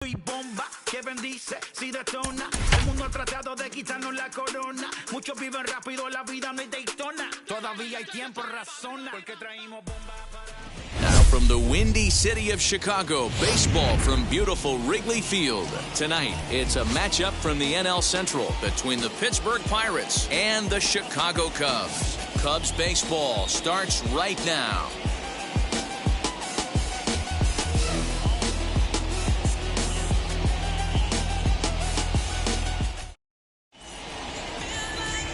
Y bomba que bendice, si detona. El mundo ha tratado de quitarnos la corona. Muchos viven rápido, la vida no es Daytona. Todavía hay tiempo, razona. Porque traímos bomba. Now from the windy city of Chicago, baseball from beautiful Wrigley Field. Tonight, it's a matchup from the NL Central between the Pittsburgh Pirates and the Chicago Cubs. Cubs baseball starts right now.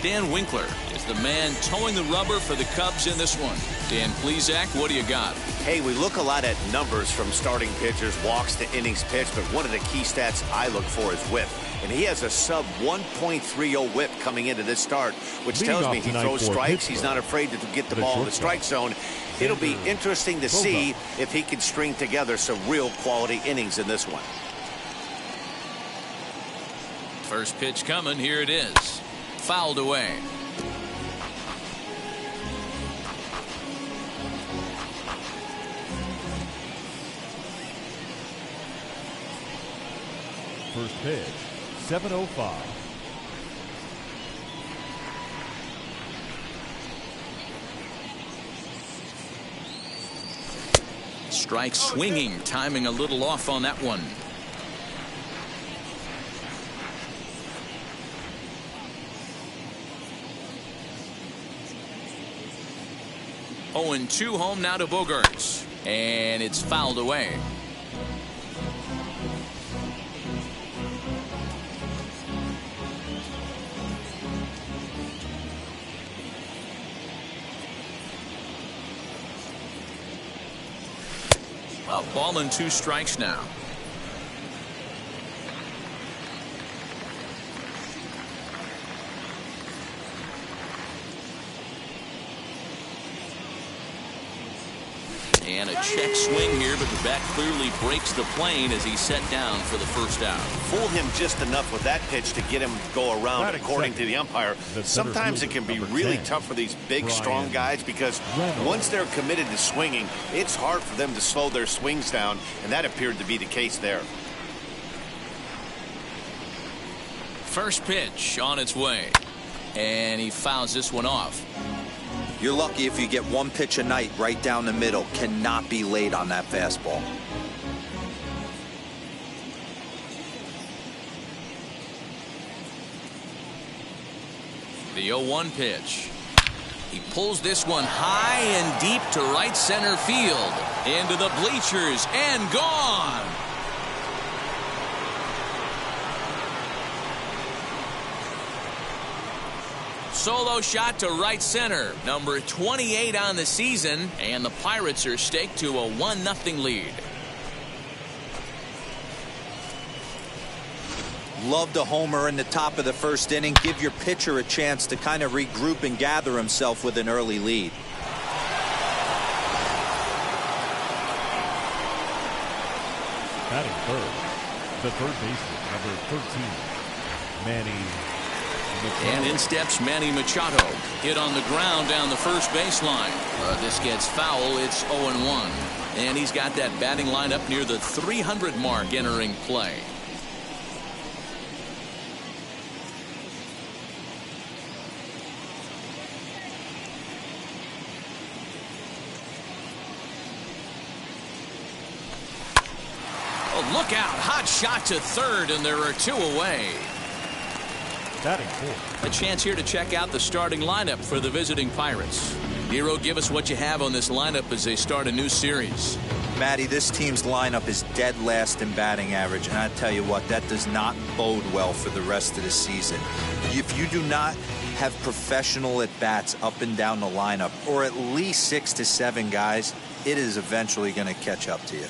Dan Winkler is the man towing the rubber for the Cubs in this one. Dan Plesac, what do you got? Hey, we look a lot at numbers from starting pitchers, walks to innings pitched, but one of the key stats I look for is whip. And he has a sub 1.30 whip coming into this start, which tells me he throws strikes. He's not afraid to get the ball in the strike zone. It'll be interesting to see if he can string together some real quality innings in this one. First pitch coming. Here it is. Fouled away. First pitch, 7:05. Strike swinging, timing a little off on that one. 0-2 home now to Bogaerts. And it's fouled away. A ball and 2 strikes now. And a check swing here, but the bat clearly breaks the plane as he's set down for the first out. Fool him just enough with that pitch to get him to go around, according to the umpire. Sometimes it can be really tough for these big, strong guys because once they're committed to swinging, it's hard for them to slow their swings down, and that appeared to be the case there. First pitch on its way, and he fouls this one off. You're lucky if you get one pitch a night right down the middle. Cannot be late on that fastball. The 0-1 pitch. He pulls this one high and deep to right center field. Into the bleachers and gone. Solo shot to right center, number 28 on the season, and the Pirates are staked to a 1-0 lead. Loved a homer in the top of the first inning. Give your pitcher a chance to kind of regroup and gather himself with an early lead. Batting third, the third baseman, number 13, Manny Machado. And in steps Manny Machado. Hit on the ground down the first baseline. This gets foul. It's 0-1. And he's got that batting lineup near the 300 mark entering play. Oh, look out. Hot shot to third, and there are 2 away. Batting fourth. A chance here to check out the starting lineup for the visiting Pirates. Hero, give us what you have on this lineup as they start a new series. Matty, this team's lineup is dead last in batting average, and I tell you what, that does not bode well for the rest of the season. If you do not have professional at-bats up and down the lineup, or at least 6 to 7 guys, it is eventually going to catch up to you.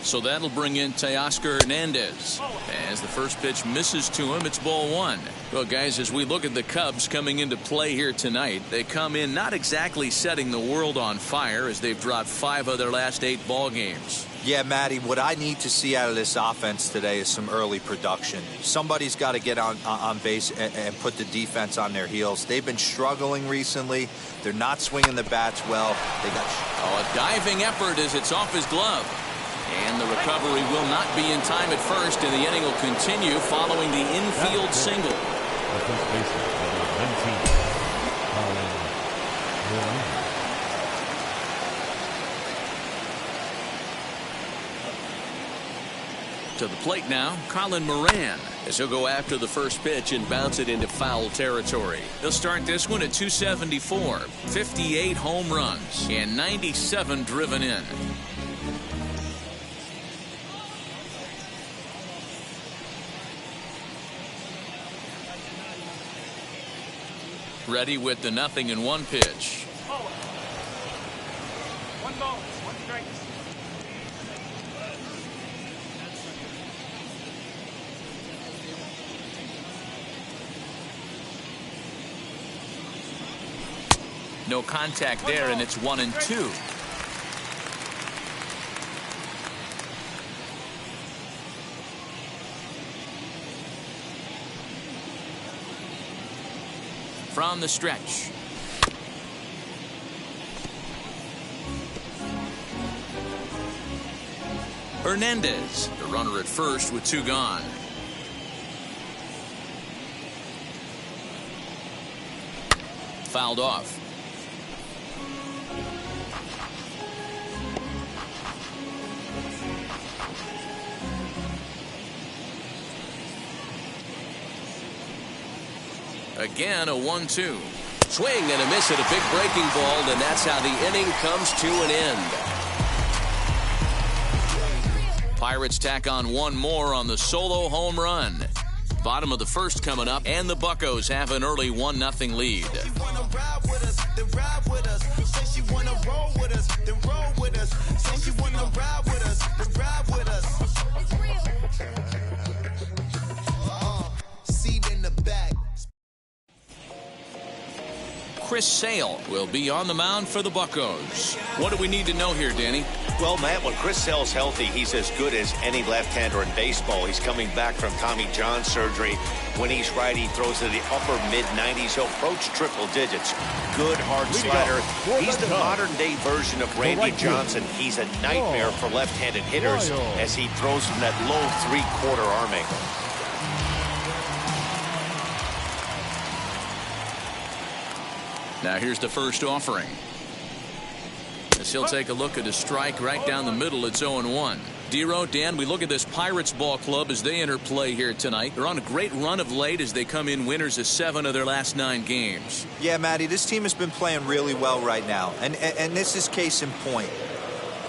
So that'll bring in Teoscar Hernandez. As the first pitch misses to him, it's ball 1. Well, guys, as we look at the Cubs coming into play here tonight, they come in not exactly setting the world on fire as they've dropped 5 of their last 8 ball games. Yeah, Matty, what I need to see out of this offense today is some early production. Somebody's got to get on base and put the defense on their heels. They've been struggling recently. They're not swinging the bats well. They got a diving effort as it's off his glove. And the recovery will not be in time at first, and the inning will continue following the infield single. The first baseman, number 19, Colin Moran. To the plate now, Colin Moran, as he'll go after the first pitch and bounce it into foul territory. He'll start this one at 274, 58 home runs, and 97 driven in. Ready with the 0-1 pitch. 1 ball, 1 strike. No contact there, and it's 1-2. From the stretch. Hernandez, the runner at first with 2 gone. Fouled off. Again, a 1-2. Swing and a miss at a big breaking ball, and that's how the inning comes to an end. Pirates tack on 1 more on the solo home run. Bottom of the first coming up, and the Buccos have an early 1-0 lead. Chris Sale will be on the mound for the Buccos. What do we need to know here, Danny? Well, Matt, when Chris Sale's healthy, he's as good as any left-hander in baseball. He's coming back from Tommy John surgery. When he's right, he throws to the upper mid-90s. He'll approach triple digits. Good hard slider. He's the modern-day version of Randy Johnson. He's a nightmare for left-handed hitters as he throws from that low 3/4 arm angle. Now here's the first offering. As he'll take a look at a strike right down the middle. It's 0-1. Dero, Dan, we look at this Pirates ball club as they enter play here tonight. They're on a great run of late as they come in winners of 7 of their last 9 games. Yeah, Matty, this team has been playing really well right now. And this is case in point.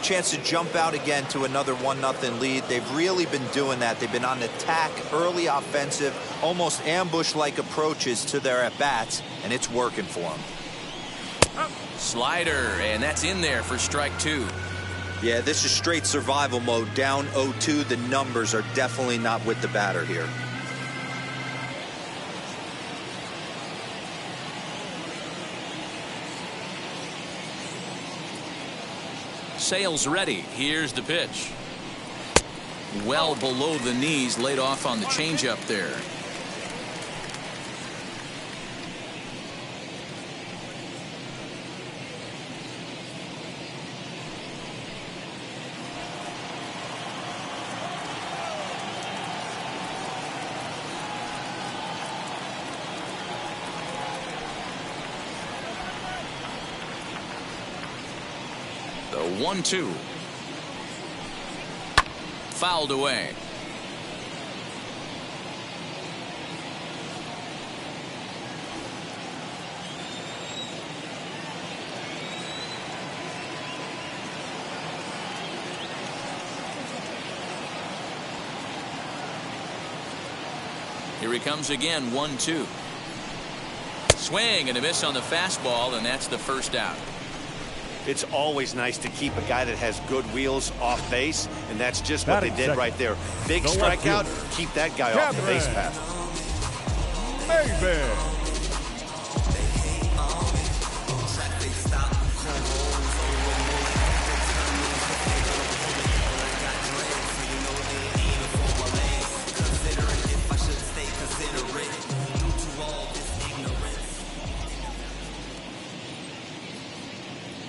Chance to jump out again to another 1-0 lead. They've really been doing that. They've been on attack, early offensive, almost ambush-like approaches to their at-bats, and it's working for them. Slider, and that's in there for strike 2. Yeah, this is straight survival mode. Down 0-2. The numbers are definitely not with the batter here. Sale's ready. Here's the pitch. Well below the knees, laid off on the changeup there. The 1-2. Fouled away. Here he comes again, 1-2. Swing and a miss on the fastball, and that's the first out. It's always nice to keep a guy that has good wheels off base, and that's just what they did right there. Big strikeout, keep that guy off the base path. Maybe.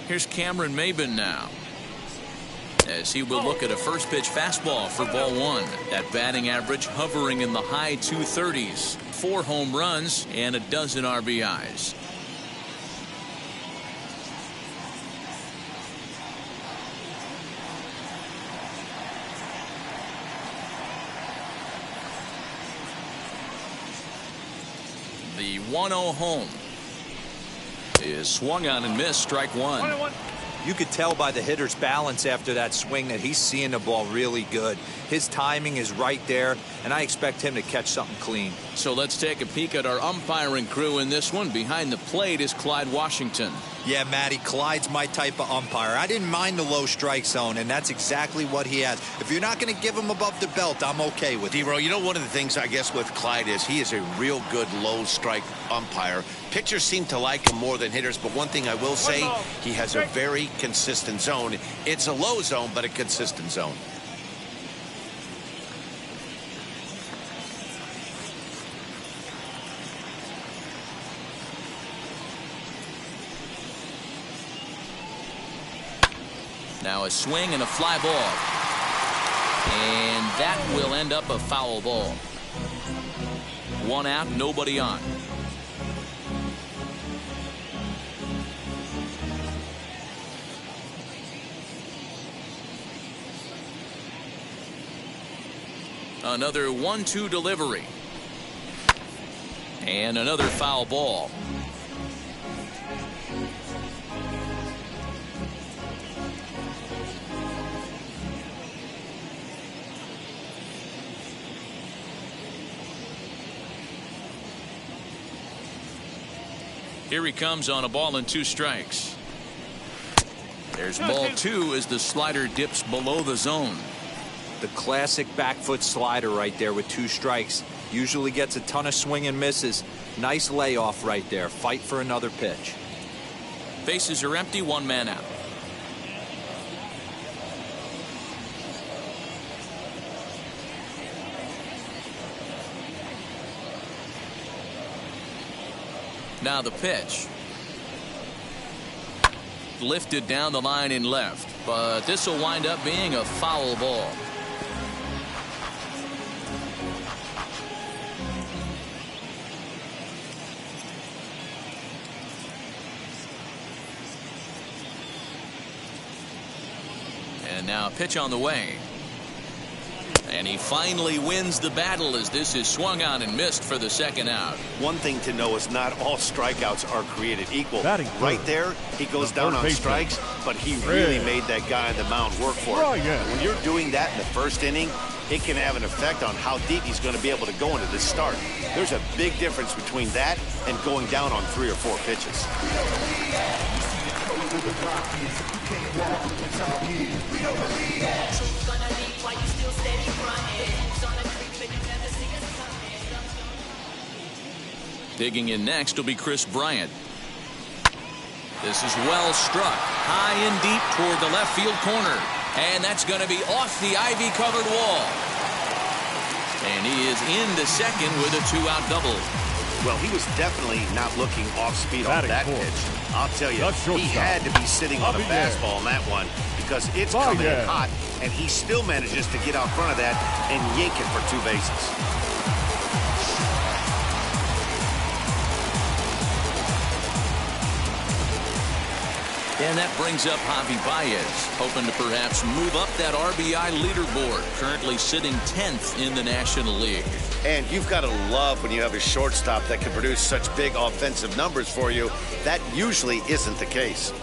Here's Cameron Maybin now. as he will look at a first pitch fastball for ball one. That batting average hovering in the high 230s. 4 home runs and a dozen RBIs. The 1-0 home is swung on and missed. Strike one. You could tell by the hitter's balance after that swing that he's seeing the ball really good. His timing is right there, and I expect him to catch something clean. So let's take a peek at our umpiring crew in this one. Behind the plate is Clyde Washington. Yeah, Matty, Clyde's my type of umpire. I didn't mind the low strike zone, and that's exactly what he has. If you're not going to give him above the belt, I'm okay with it. D-Row, you know, one of the things I guess with Clyde is he is a real good low strike umpire. Pitchers seem to like him more than hitters, but one thing I will say, he has a very consistent zone. It's a low zone, but a consistent zone. Now a swing and a fly ball. And that will end up a foul ball. 1 out, nobody on. Another 1-2 delivery. And another foul ball. Here he comes on a ball and 2 strikes. There's ball 2 as the slider dips below the zone. The classic back foot slider right there with 2 strikes. Usually gets a ton of swing and misses. Nice layoff right there. Fight for another pitch. Bases are empty, 1 man out. Now the pitch. Lifted down the line in left, but this will wind up being a foul ball. And now a pitch on the way. And he finally wins the battle as this is swung on and missed for the 2nd out. One thing to know is not all strikeouts are created equal. Right there, he goes down on strikes, but he really made that guy on the mound work for it. When you're doing that in the 1st inning, it can have an effect on how deep he's going to be able to go into this start. There's a big difference between that and going down on 3 or 4 pitches. Digging in next will be Chris Bryant. This is well struck. High and deep toward the left field corner. And that's going to be off the ivy-covered wall. And he is into second with a 2-out double. Well, he was definitely not looking off speed on that pitch. I'll tell you, he had to be sitting on a fastball on that one because it's coming in hot, and he still manages to get out front of that and yank it for 2 bases. And that brings up Javi Baez, hoping to perhaps move up that RBI leaderboard, currently sitting 10th in the National League. And you've got to love when you have a shortstop that can produce such big offensive numbers for you. That usually isn't the case.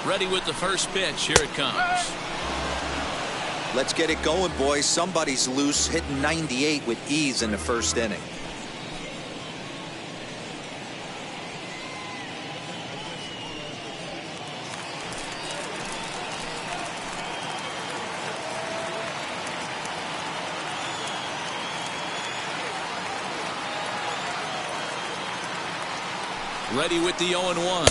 Ready with the first pitch. Here it comes. Let's get it going, boys. Somebody's loose, hitting 98 with ease in the 1st inning. Ready with the 0-1.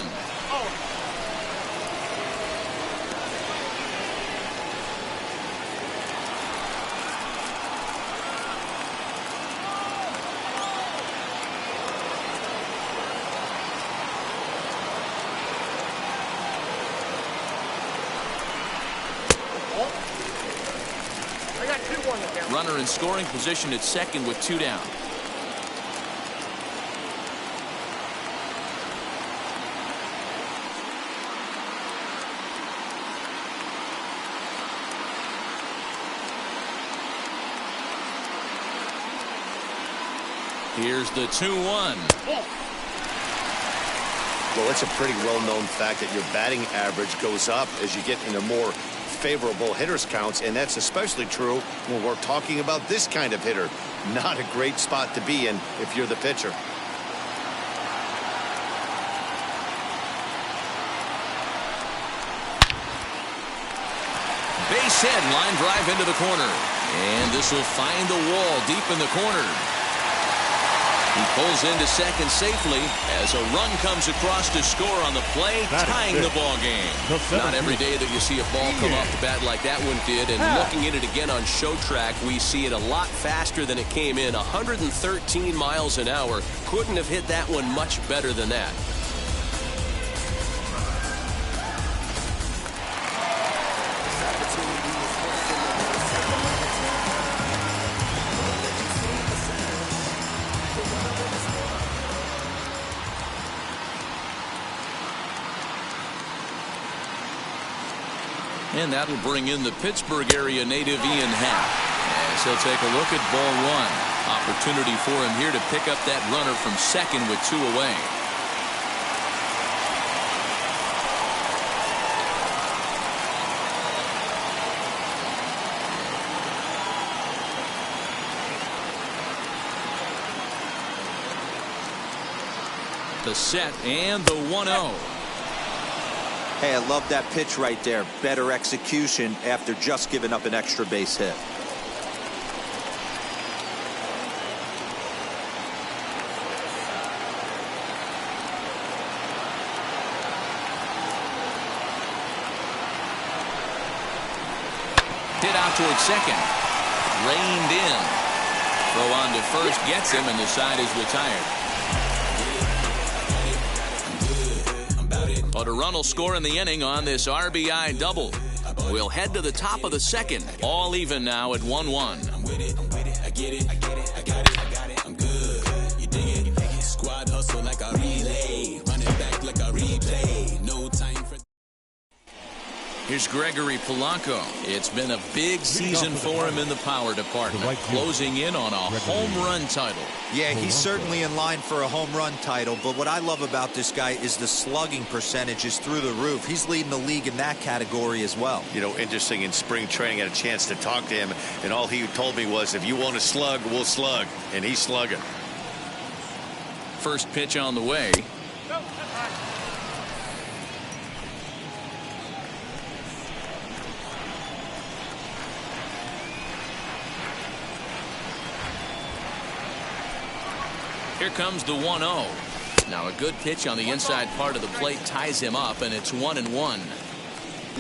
Runner in scoring position at second with 2 down. Here's the 2-1. Well, it's a pretty well-known fact that your batting average goes up as you get into more favorable hitters counts, and that's especially true when we're talking about this kind of hitter. Not a great spot to be in if you're the pitcher. Base hit, line drive into the corner, and this will find the wall deep in the corner. He pulls into second safely as a run comes across to score on the play, tying the ball game. Not every day that you see a ball come off the bat like that one did, and looking at it again on Show Track, we see it a lot faster than it came in, 113 miles an hour. Couldn't have hit that one much better than that. And that'll bring in the Pittsburgh area native Ian Happ as he'll take a look at ball 1. Opportunity for him here to pick up that runner from second with 2 away. The set and the 1-0. Hey, I love that pitch right there. Better execution after just giving up an extra base hit. Hit out towards second. Reined in. Throw on to first gets him, and the side is retired. But a run will score in the inning on this RBI double. We'll head to the top of the second. All even now at 1-1. I'm with it. I get it. I got it. I'm good. You dig it. Squad hustle like a relay. Run it back like a replay. No time for. Here's Gregory Polanco. It's been a big season for him in the power department, closing in on a home run title. Yeah, he's certainly in line for a home run title, but what I love about this guy is the slugging percentage is through the roof. He's leading the league in that category as well. You know, interesting, in spring training, I had a chance to talk to him, and all he told me was, if you want to slug, we'll slug, and he's slugging. First pitch on the way. Here comes the 1-0. Now a good pitch on the inside part of the plate ties him up, and it's 1-1.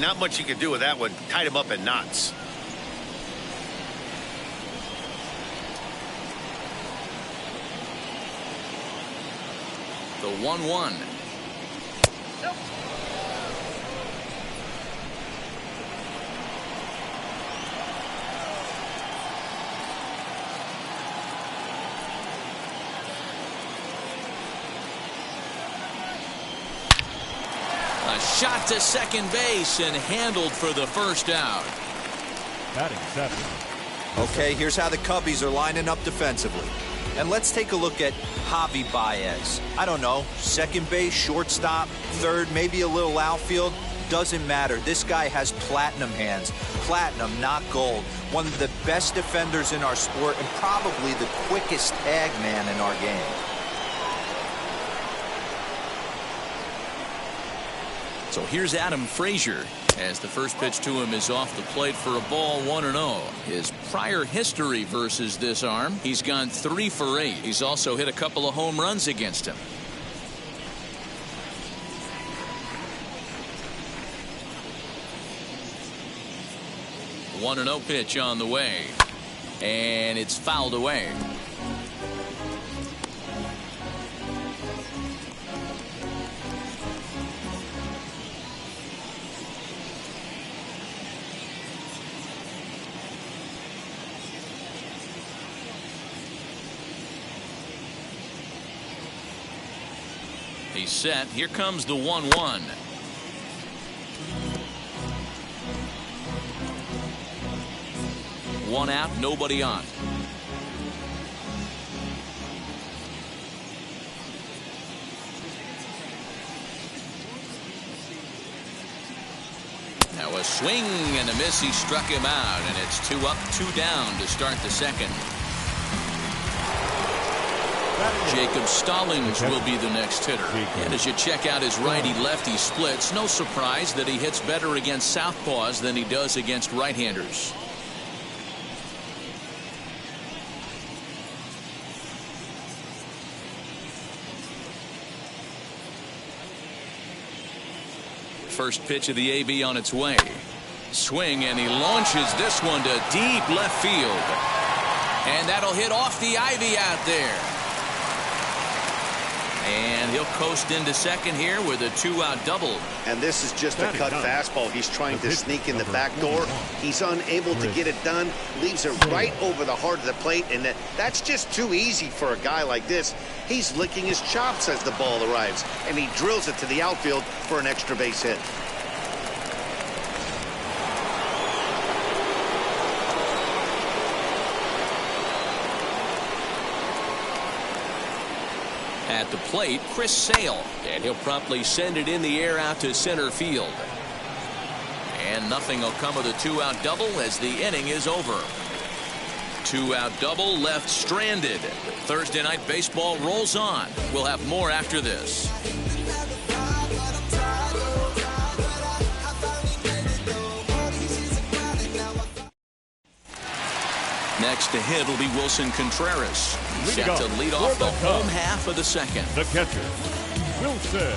Not much you can do with that one. Tied him up in knots. The 1-1. A shot to second base and handled for the first out. Batting seven. Okay, here's how the Cubbies are lining up defensively. And let's take a look at Javi Baez. I don't know, second base, shortstop, third, maybe a little outfield. Doesn't matter. This guy has platinum hands. Platinum, not gold. One of the best defenders in our sport and probably the quickest tag man in our game. So here's Adam Frazier as the first pitch to him is off the plate for a ball, 1-0. His prior history versus this arm, he's gone 3 for 8. He's also hit a couple of home runs against him. 1-0 pitch on the way. And it's fouled away. He's set. Here comes the 1-1. One out, nobody on. Now a swing and a miss. He struck him out, and it's 2 up, 2 down to start the second. Jacob Stallings will be the next hitter. And as you check out his righty-lefty splits, no surprise that he hits better against southpaws than he does against right-handers. First pitch of the AB on its way. Swing, and he launches this one to deep left field. And that'll hit off the ivy out there. And he'll coast into second here with a 2-out double. And this is just a cut fastball. He's trying to sneak in the back door. He's unable to get it done. Leaves it right over the heart of the plate. And that's just too easy for a guy like this. He's licking his chops as the ball arrives. And he drills it to the outfield for an extra base hit. At the plate, Chris Sale, and he'll promptly send it in the air out to center field. And nothing will come of the 2-out double as the inning is over. 2-out double left stranded. Thursday Night Baseball rolls on. We'll have more after this. Next to hit will be Wilson Contreras. Set to lead off the home half of the second. The catcher, Wilson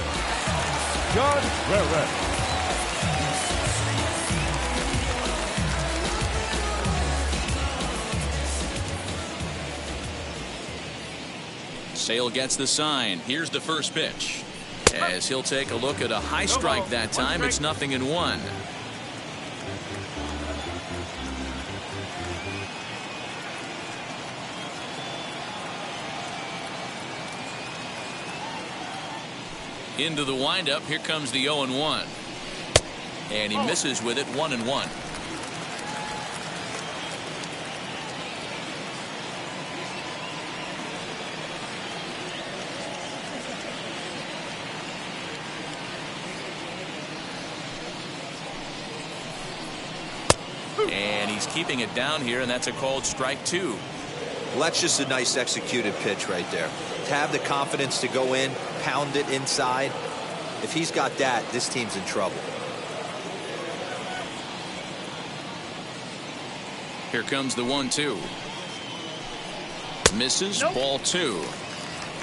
Contreras. Sale gets the sign. Here's the first pitch. As he'll take a look at a high strike that time, it's 0-1. Into the windup. Here comes the 0-1. And he misses with it. 1-1. And he's keeping it down here, and that's a called strike 2. Well, that's just a nice executed pitch right there. To have the confidence to go in, pound it inside. If he's got that, this team's in trouble. Here comes the 1-2. Misses. Nope. Ball 2.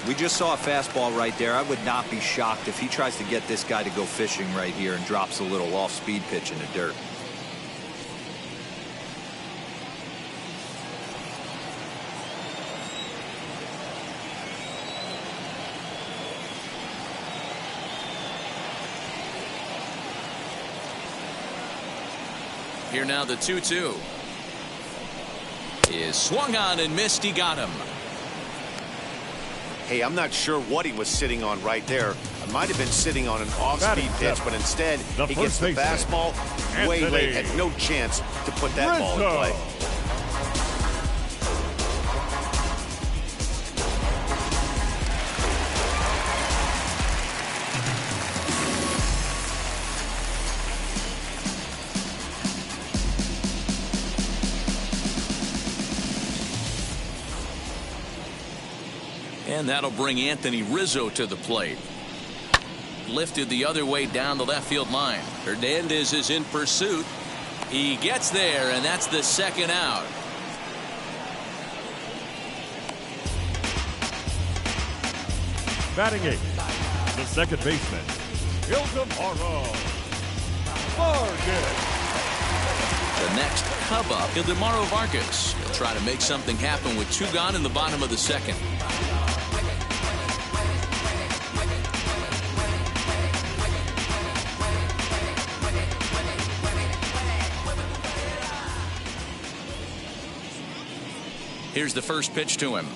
We just saw a fastball right there. I would not be shocked if he tries to get this guy to go fishing right here and drops a little off-speed pitch in the dirt. Here now the 2-2 is swung on and missed. He got him. Hey, I'm not sure what he was sitting on right there. I might have been sitting on an off-speed pitch, but instead he gets the fastball way late. Had no chance to put that ball in play. And that'll bring Anthony Rizzo to the plate. Lifted the other way down the left field line. Hernandez is in pursuit. He gets there, and that's the second out. Batting eighth, the second baseman, Ildemaro Vargas. The next Cub up, Ildemaro Vargas. He'll try to make something happen with 2 gone in the bottom of the second. Here's the first pitch to him.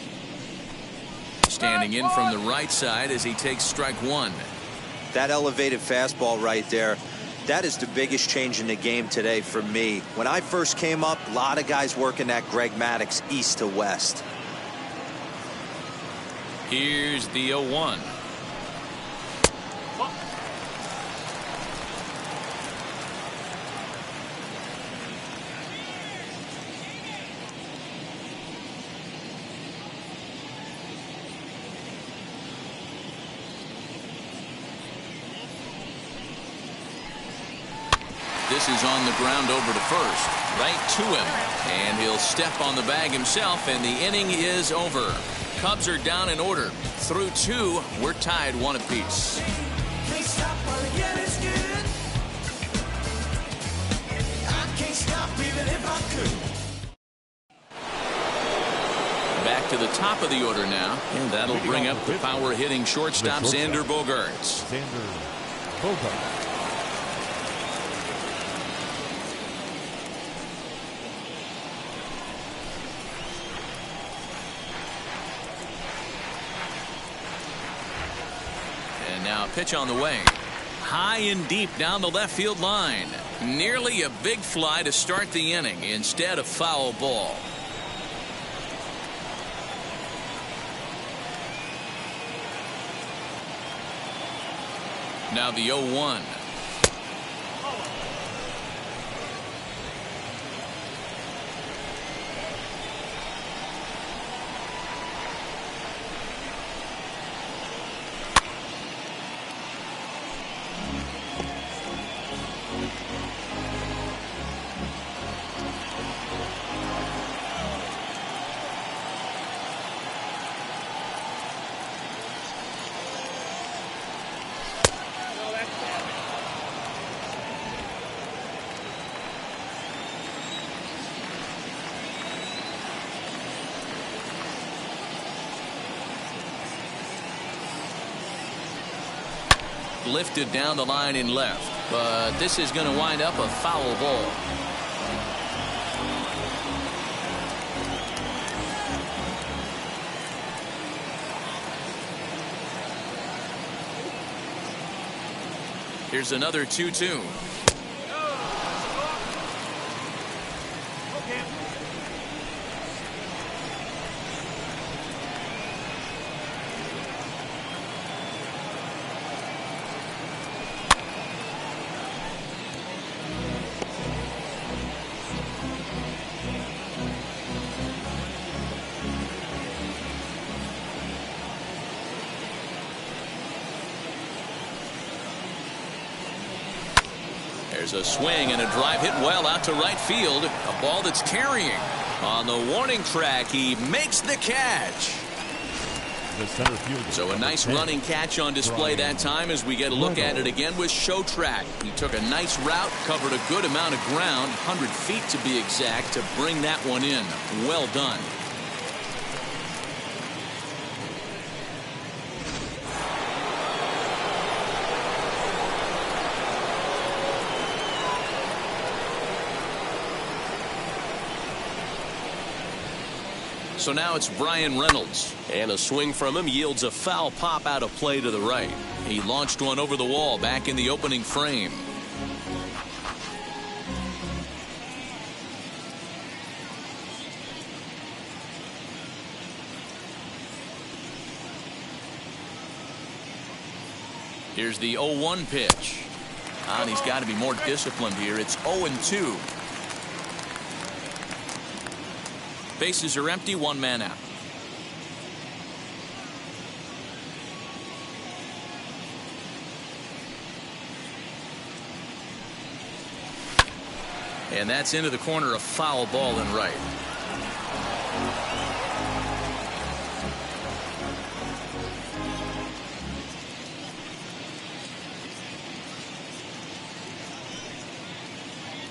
Standing in from the right side as he takes strike 1. That elevated fastball right there, that is the biggest change in the game today for me. When I first came up, a lot of guys working that Greg Maddux east to west. Here's the 0-1. This is on the ground over to first, right to him, and he'll step on the bag himself, and the inning is over. Cubs are down in order. Through 2, we're tied 1 apiece. Back to the top of the order now, and that'll bring up the power hitting shortstop Xander Bogaerts. Xander Bogaerts. Now pitch on the way. High and deep down the left field line. Nearly a big fly to start the inning. Instead, a foul ball. Now the 0-1. Lifted down the line in left, but this is going to wind up a foul ball. Here's another 2-2. There's a swing and a drive hit well out to right field. A ball that's carrying. On the warning track, he makes the catch. The center fielder. So a nice running catch on display that time as we get a look at it again with Showtrack. He took a nice route, covered a good amount of ground, 100 feet to be exact, to bring that one in. Well done. So now it's Bryan Reynolds, and a swing from him yields a foul pop out of play to the right. He launched one over the wall back in the opening frame. Here's the 0-1 pitch. And he's got to be more disciplined here. It's 0-2. Bases are empty, 1 man out. And that's into the corner, a foul ball in right.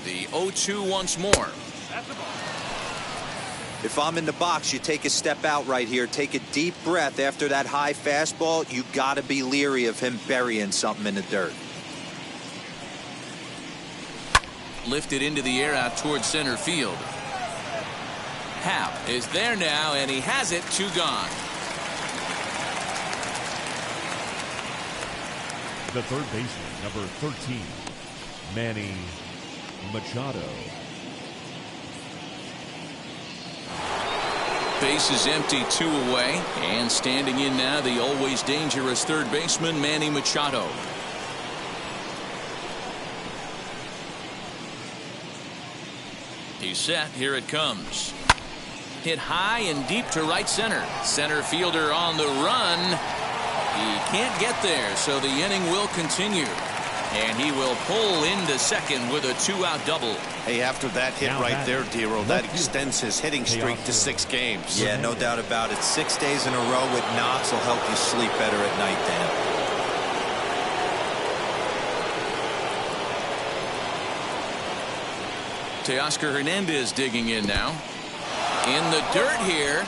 The 0-2 once more. If I'm in the box, you take a step out right here, take a deep breath after that high fastball. You got to be leery of him burying something in the dirt. Lifted into the air out towards center field. Happ is there now, and he has it. 2 gone. The third baseman, number 13, Manny Machado. Base is empty, 2 away, and standing in now the always dangerous third baseman Manny Machado. He's set. Here it comes. Hit high and deep to right center. Center fielder on the run. He can't get there, so the inning will continue. And he will pull into second with a 2-out double. Hey, after that hit right there, Dero, that extends his hitting streak to 6 games. Yeah, no doubt about it. 6 days in a row with knocks will help you sleep better at night, Dan. Teoscar Hernandez digging in now. In the dirt here.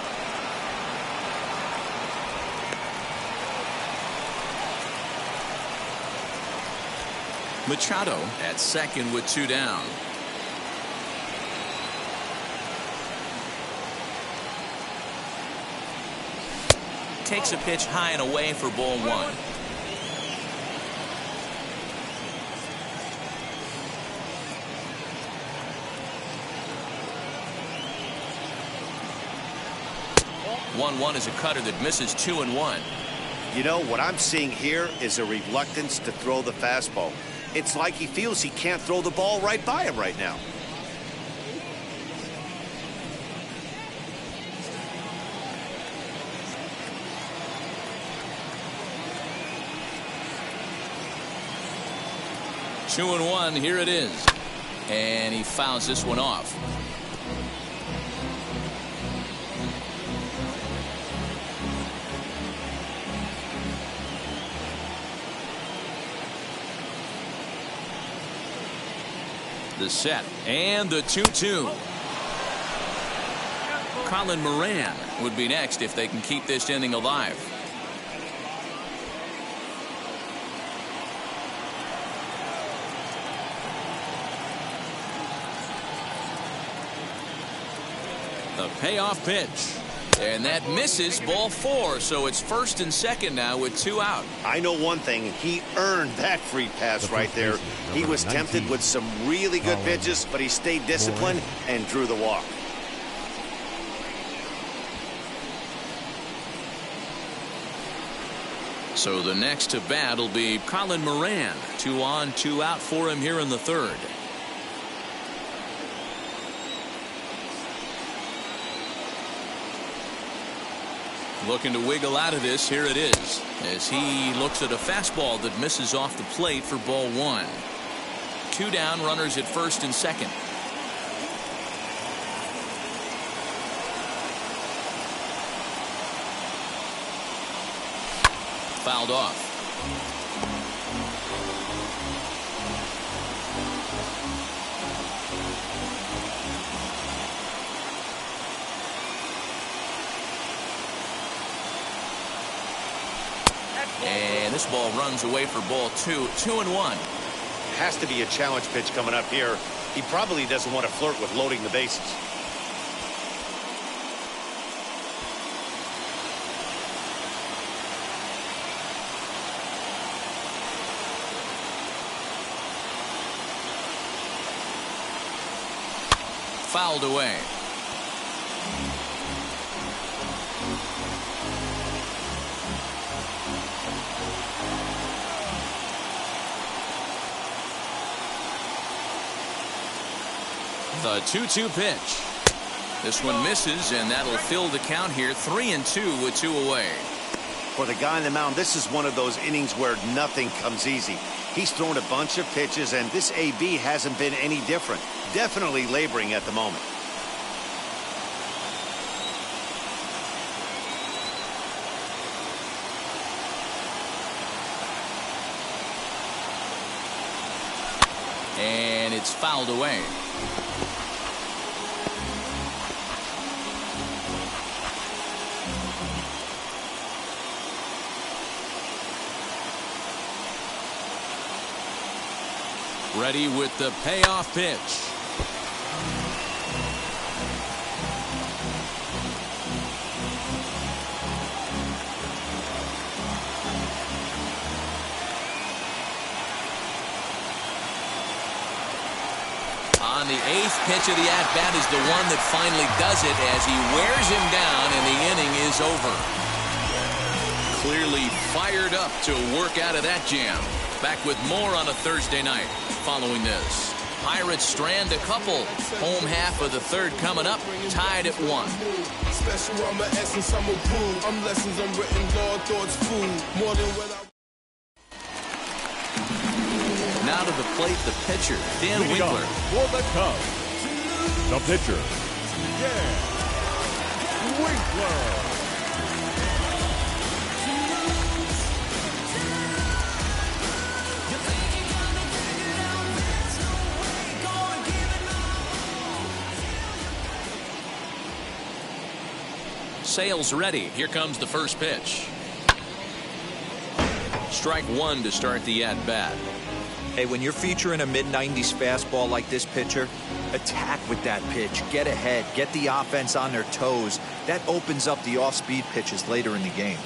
Machado at second with 2 down. Takes a pitch high and away for ball 1. One is a cutter that misses 2-1. You know, what I'm seeing here is a reluctance to throw the fastball. It's like he feels he can't throw the ball right by him right now. Two and one, here it is. And he fouls this one off. The set and the 2-2. Colin Moran would be next if they can keep this inning alive. The payoff pitch. And that misses, ball 4, so it's first and second now with 2 out. I know one thing, he earned that free pass right there. He was tempted with some really good pitches, but he stayed disciplined and drew the walk. So the next to bat will be Colin Moran. 2 on, 2 out for him here in the third. Looking to wiggle out of this. Here it is as he looks at a fastball that misses off the plate for ball 1. 2 down, runners at first and second. Fouled off. And this ball runs away for ball 2. 2-1. Has to be a challenge pitch coming up here. He probably doesn't want to flirt with loading the bases. Fouled away. The 2-2 pitch. This one misses, and that'll fill the count here. 3-2 with 2 away. For the guy on the mound, this is one of those innings where nothing comes easy. He's thrown a bunch of pitches, and this AB hasn't been any different. Definitely laboring at the moment. And it's It's fouled away. Ready with the payoff pitch. On the 8th pitch of the at-bat is the one that finally does it as he wears him down and the inning is over. Clearly fired up to work out of that jam. Back with more on a Thursday night. Following this, Pirates strand a couple. Home half of the third coming up, tied at 1. Special, I'm an essence, I'm a brew. I'm lessons, I'm written, law, thoughts, food. More than what I... Now to the plate, the pitcher, Dan Winkler. For the Cubs, the pitcher, Dan Winkler. Sales ready. Here comes the first pitch. Strike one to start the at-bat. Hey, when you're featuring a mid-90s fastball like this pitcher, attack with that pitch. Get ahead. Get the offense on their toes. That opens up the off-speed pitches later in the game.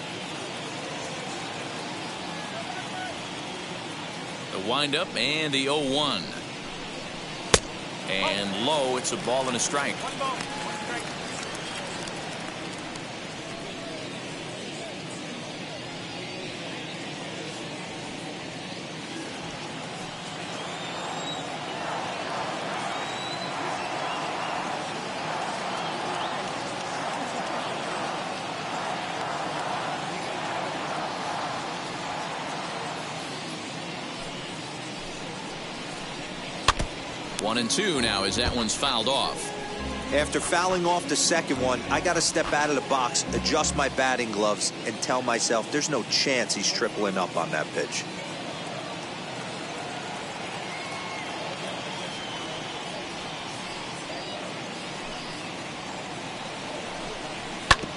The windup and the 0-1. And low. It's a ball and a strike. One and two now as that one's fouled off. After fouling off the second one, I got to step out of the box, adjust my batting gloves, and tell myself there's no chance he's tripling up on that pitch.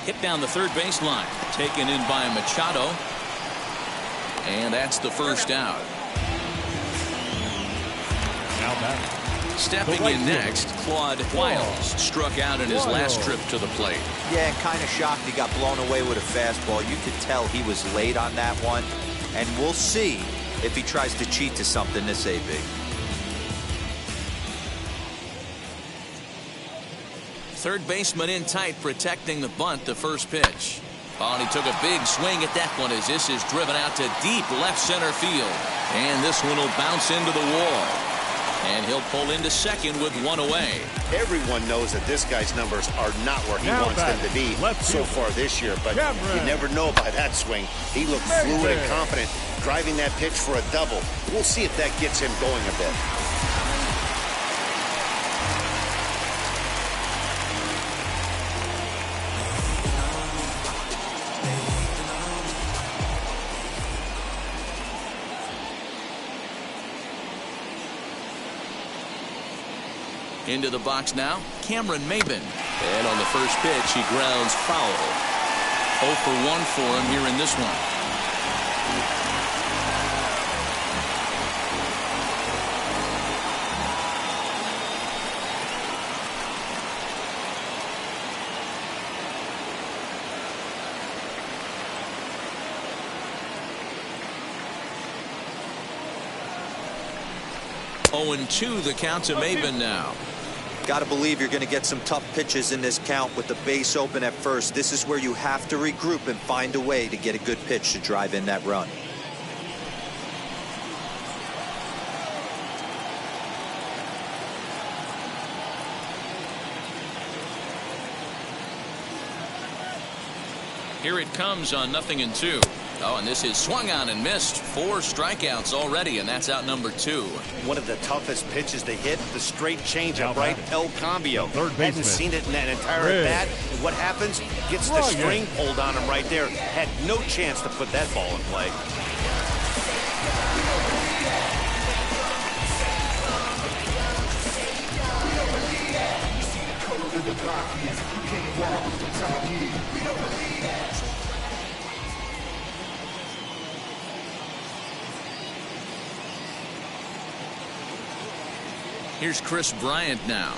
Hit down the third baseline. Taken in by Machado. And that's the first out. Now back. Stepping in next, Claude Wiles struck out in his last trip to the plate. Yeah, kind of shocked he got blown away with a fastball. You could tell he was late on that one. And we'll see if he tries to cheat to something this AB. Third baseman in tight, protecting the bunt, the first pitch. Oh, and he took a big swing at that one as this is driven out to deep left center field. And this one will bounce into the wall. And he'll pull into second with one away. Everyone knows that this guy's numbers are not where he wants them to be so far this year, but you never know by that swing. He looked fluid and confident, driving that pitch for a double. We'll see if that gets him going a bit. Into the box now, Cameron Maybin. And on the first pitch, he grounds foul. 0 for 1 for him here in this one. And 2 the count to Maybin now. Got to believe you're going to get some tough pitches in this count with the base open at first. This is where you have to regroup and find a way to get a good pitch to drive in that run. Here it comes on 0-2. Oh, and this is swung on and missed. 4 strikeouts already, and that's out number 2. One of the toughest pitches to hit, the straight changeup, right? El Cambio. Hadn't seen it in that entire at bat. And what happens? Gets the string pulled on him right there. Had no chance to put that ball in play. the pockets. Can't walk with the talkie. We don't believe that. Here's Chris Bryant now.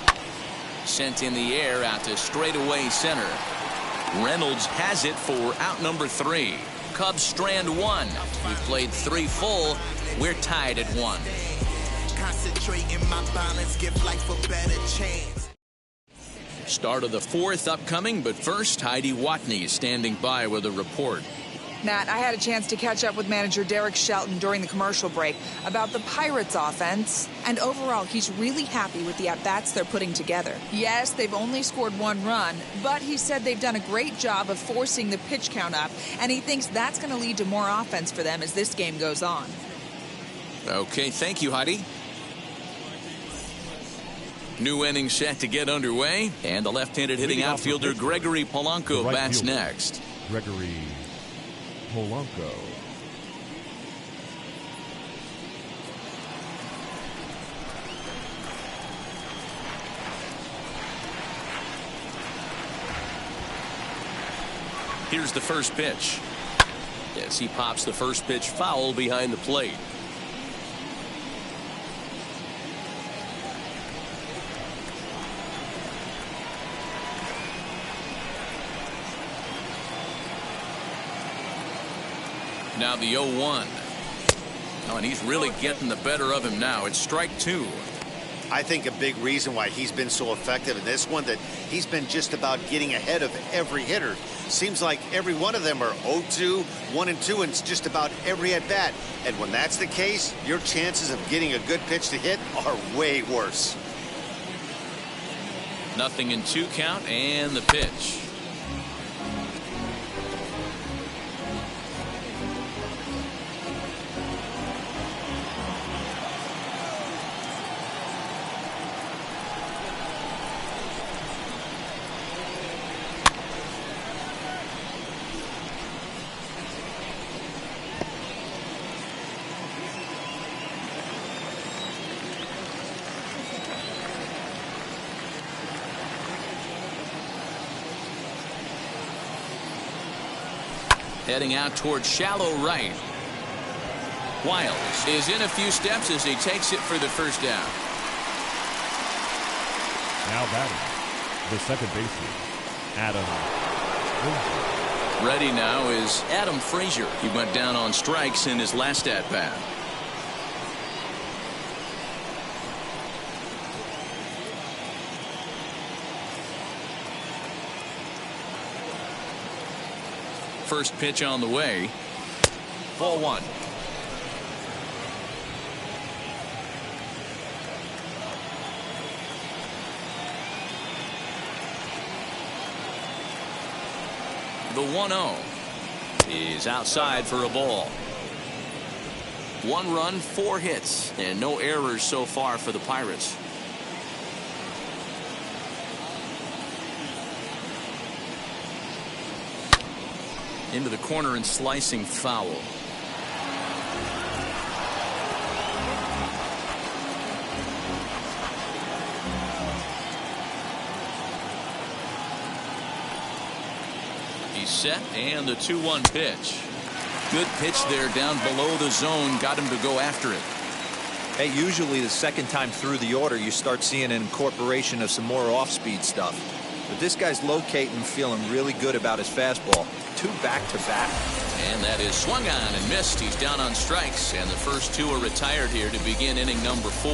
Sent in the air out to straightaway center. Reynolds has it for out number 3. Cubs strand 1. We've played 3 full. We're tied at 1. Concentrating my balance, give life a better chance. Start of the 4th upcoming, but first, Heidi Watney is standing by with a report. Matt, I had a chance to catch up with manager Derek Shelton during the commercial break about the Pirates offense, and overall, he's really happy with the at-bats they're putting together. Yes, they've only scored 1 run, but he said they've done a great job of forcing the pitch count up, and he thinks that's going to lead to more offense for them as this game goes on. Okay, thank you, Heidi. New inning set to get underway, and the left-handed hitting outfielder Gregory Polanco bats next. Gregory Polanco. Here's the first pitch. Yes, he pops the first pitch foul behind the plate. Now the 0-1. Oh, and he's really getting the better of him now. It's strike 2. I think a big reason why he's been so effective in this one, that he's been just about getting ahead of every hitter. Seems like every one of them are 0-2, 1-2, and it's just about every at-bat. And when that's the case, your chances of getting a good pitch to hit are way worse. 0-2 count, and the pitch. Heading out towards shallow right. Wiles is in a few steps as he takes it for the first down. Now batting, the second baseman, Adam Frazier. Ready now is Adam Frazier. He went down on strikes in his last at-bat. First pitch on the way. Ball 1. The 1-0 is outside for a ball. 1 run, 4 hits, and no errors so far for the Pirates. Into the corner and slicing foul. He's set, and the 2-1 pitch. Good pitch there down below the zone. Got him to go after it. Hey, usually the second time through the order you start seeing an incorporation of some more off-speed stuff. But this guy's locating, feeling really good about his fastball. 2 back-to-back. And that is swung on and missed. He's down on strikes, and the first 2 are retired here to begin inning number 4.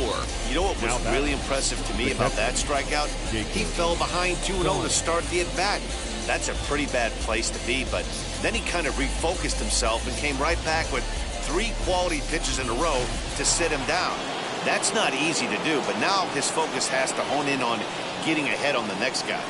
You know what was really impressive to me about that strikeout? He fell behind 2-0 to start the at-bat. That's a pretty bad place to be, but then he kind of refocused himself and came right back with 3 quality pitches in a row to sit him down. That's not easy to do, but now his focus has to hone in on getting ahead on the next guy.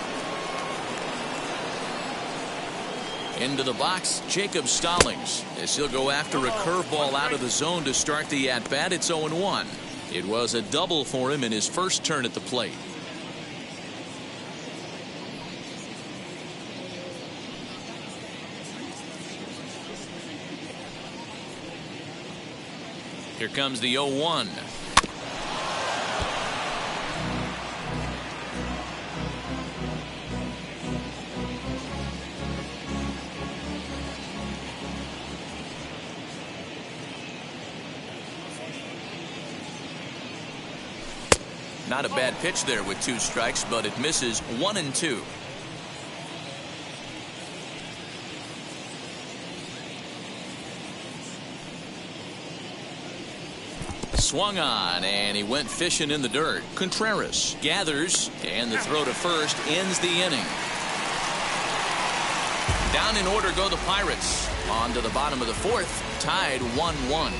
Into the box, Jacob Stallings, as he'll go after a curveball out of the zone to start the at-bat. It's 0-1. It was a double for him in his first turn at the plate. Here comes the 0-1. Not a bad pitch there with 2 strikes, but it misses 1-2. Swung on, and he went fishing in the dirt. Contreras gathers, and the throw to first ends the inning. Down in order go the Pirates. On to the bottom of the 4th, tied 1-1.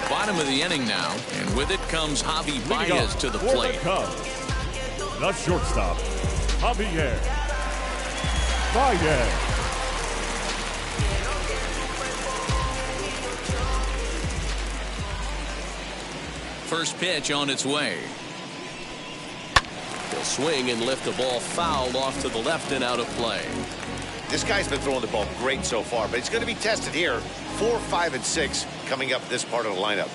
Bottom of the inning now, and with it comes Javi Baez to the plate. The shortstop, Javier Baez. First pitch on its way. He'll swing and lift the ball foul off to the left and out of play. This guy's been throwing the ball great so far, but he's going to be tested here. 4, 5, and 6 coming up this part of the lineup.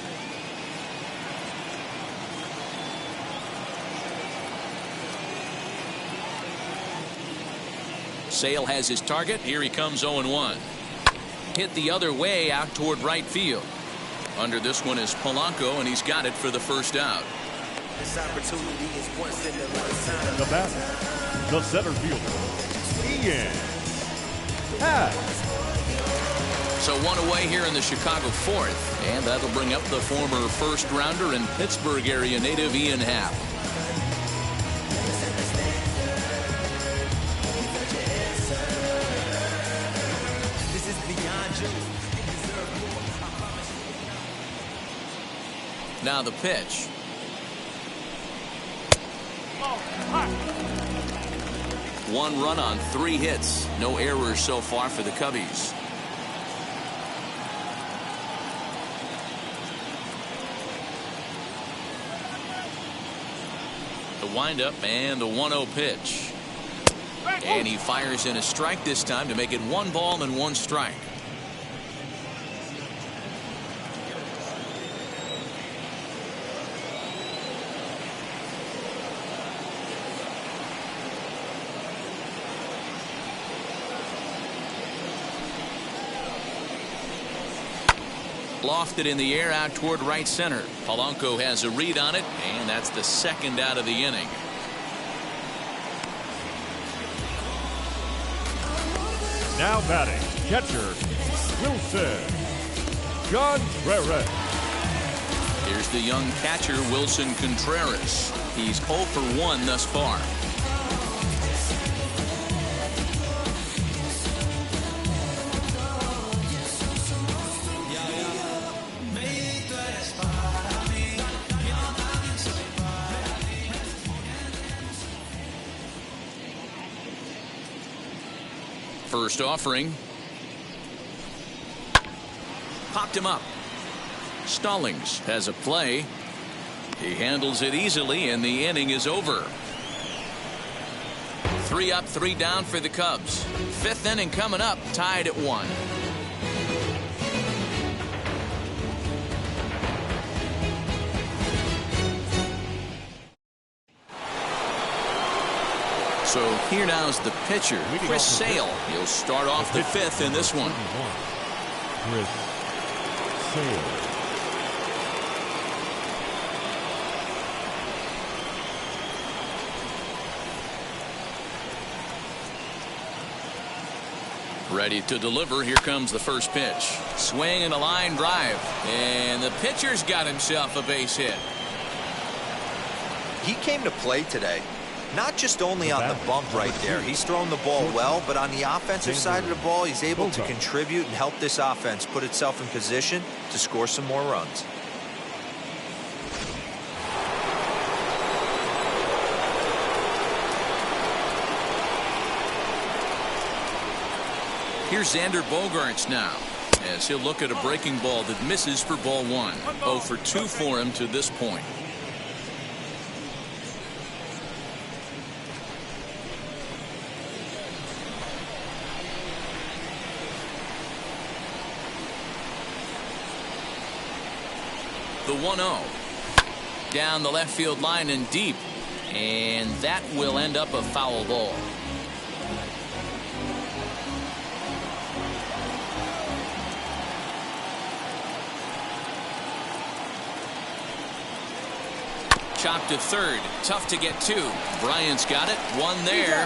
Sale has his target. Here he comes 0-1. Hit the other way out toward right field. Under this one is Polanco, and he's got it for the first out. This opportunity is once in a lifetime. The batter, the center fielder, Ian Happ. So 1 away here in the Chicago 4th, and that'll bring up the former first-rounder and Pittsburgh area native Ian Happ. This is beyond you. Now the pitch. One run on 3 hits. No errors so far for the Cubbies. The windup and the 1-0 pitch. And he fires in a strike this time to make it 1 ball and 1 strike. Lofted in the air out toward right center. Polanco has a read on it, and that's the 2nd out of the inning. Now batting, catcher, Wilson Contreras. Here's the young catcher, Wilson Contreras. He's 0 for 1 thus far. First offering. Popped him up. Stallings has a play. He handles it easily, and the inning is over. 3 up, 3 down for the Cubs. 5th inning coming up, tied at 1. So here now's the pitcher, Chris Sale. He'll start off the 5th in this one. Chris Sale. Ready to deliver. Here comes the first pitch. Swing and a line drive. And the pitcher's got himself a base hit. He came to play today. Not just only on the bump right there. He's thrown the ball well, but on the offensive side of the ball, he's able to contribute and help this offense put itself in position to score some more runs. Here's Xander Bogaerts now, as he'll look at a breaking ball that misses for ball 1. 0 for 2 for him to this point. The 1-0 down the left field line and deep, and that will end up a foul ball. Chopped to third. Tough to get to. Bryant's got it. One there.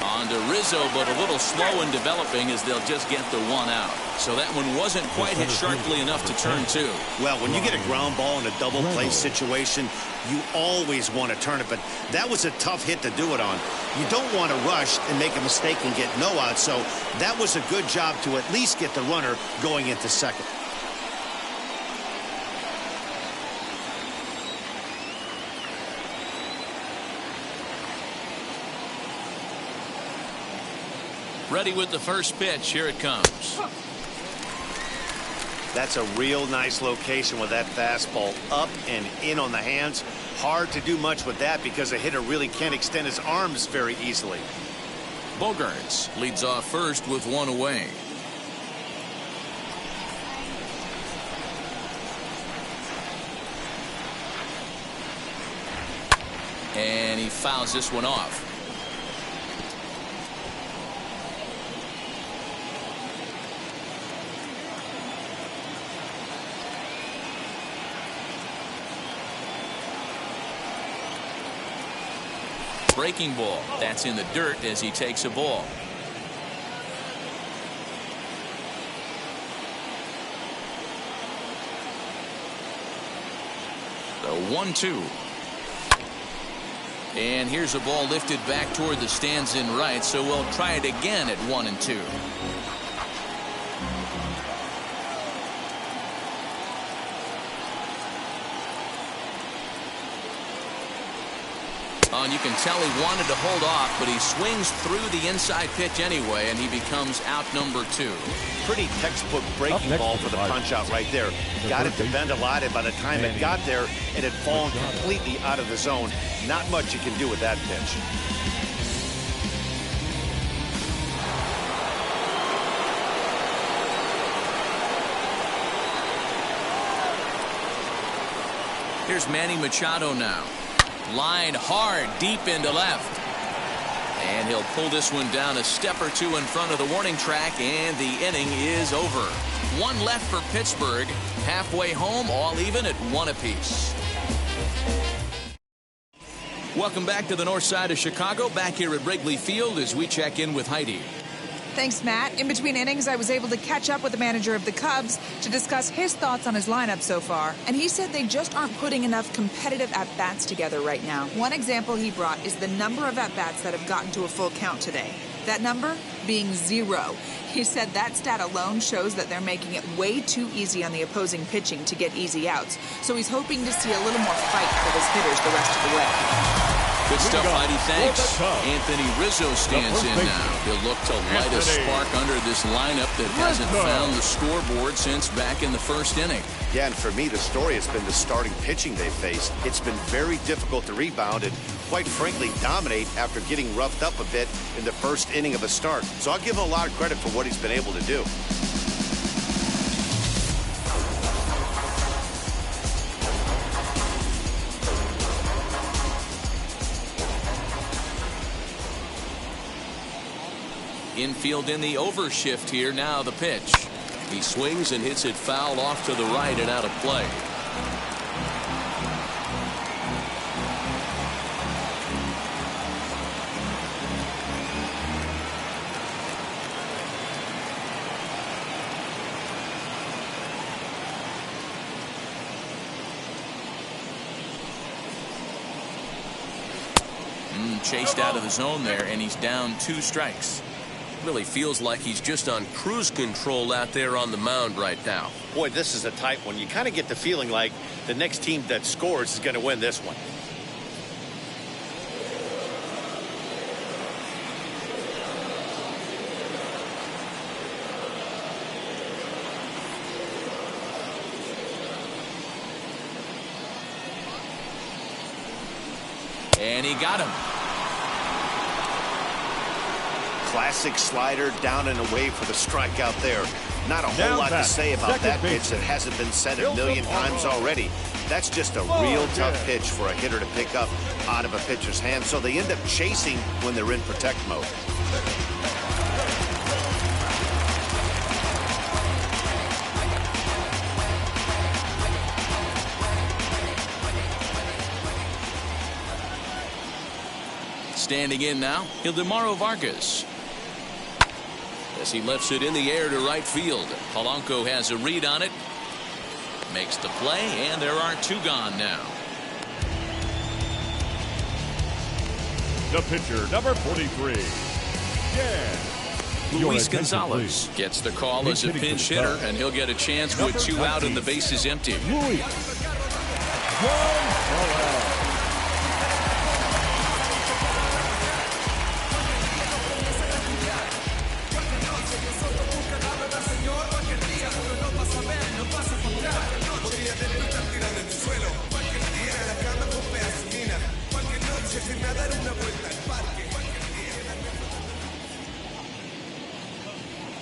On to Rizzo, but a little slow in developing as they'll just get the one out. So that one wasn't quite hit sharply enough to turn two. Well, when you get a ground ball in a double play situation, you always want to turn it, but that was a tough hit to do it on. You don't want to rush and make a mistake and get no out, so that was a good job to at least get the runner going into second. Ready with the first pitch. Here it comes. That's a real nice location with that fastball up and in on the hands. Hard to do much with that because a hitter really can't extend his arms very easily. Bogaerts leads off first with one away. And he fouls this one off. Breaking ball. That's in the dirt as he takes a ball. The 1-2. And here's a ball lifted back toward the stands in right, so we'll try it again at 1-2. And you can tell he wanted to hold off, but he swings through the inside pitch anyway, and he becomes out number 2. Pretty textbook breaking ball for the punch out right there. Got it to bend a lot, and by the time it got there, it had fallen completely out of the zone. Not much you can do with that pitch. Here's Manny Machado now. Line hard deep into left. And he'll pull this one down a step or two in front of the warning track, and the inning is over. One left for Pittsburgh. Halfway home, all even at 1 apiece. Welcome back to the north side of Chicago, back here at Wrigley Field as we check in with Heidi. Thanks, Matt. In between innings, I was able to catch up with the manager of the Cubs to discuss his thoughts on his lineup so far. And he said they just aren't putting enough competitive at-bats together right now. One example he brought is the number of at-bats that have gotten to a full count today. That number being 0. He said that stat alone shows that they're making it way too easy on the opposing pitching to get easy outs. So he's hoping to see a little more fight for his hitters the rest of the way. Good stuff, Heidi. Thanks. Anthony Rizzo stands in now. He'll look to light a spark under this lineup that hasn't found the scoreboard since back in the first inning. Yeah, and for me, the story has been the starting pitching they faced. It's been very difficult to rebound and, quite frankly, dominate after getting roughed up a bit in the first inning of a start. So I'll give him a lot of credit for what he's been able to do. Infield in the overshift here. Now the pitch. He swings and hits it foul off to the right and out of play. Chased out of the zone there, and he's down 2 strikes. Really feels like he's just on cruise control out there on the mound right now. Boy, this is a tight one. You kind of get the feeling like the next team that scores is going to win this one. And he got him. Classic slider down and away for the strikeout there. Not a whole lot to say about that pitch that hasn't been said a million times already. That's just a real tough pitch for a hitter to pick up out of a pitcher's hand, so they end up chasing when they're in protect mode. Standing in now, Ildemaro Vargas. As he lifts it in the air to right field. Polanco has a read on it. Makes the play, and there are 2 gone now. The pitcher, number 43. Yeah. Luis Gonzalez gets the call as a pinch hitter, and he'll get a chance with 2 out and the bases empty. Luis Gonzalez.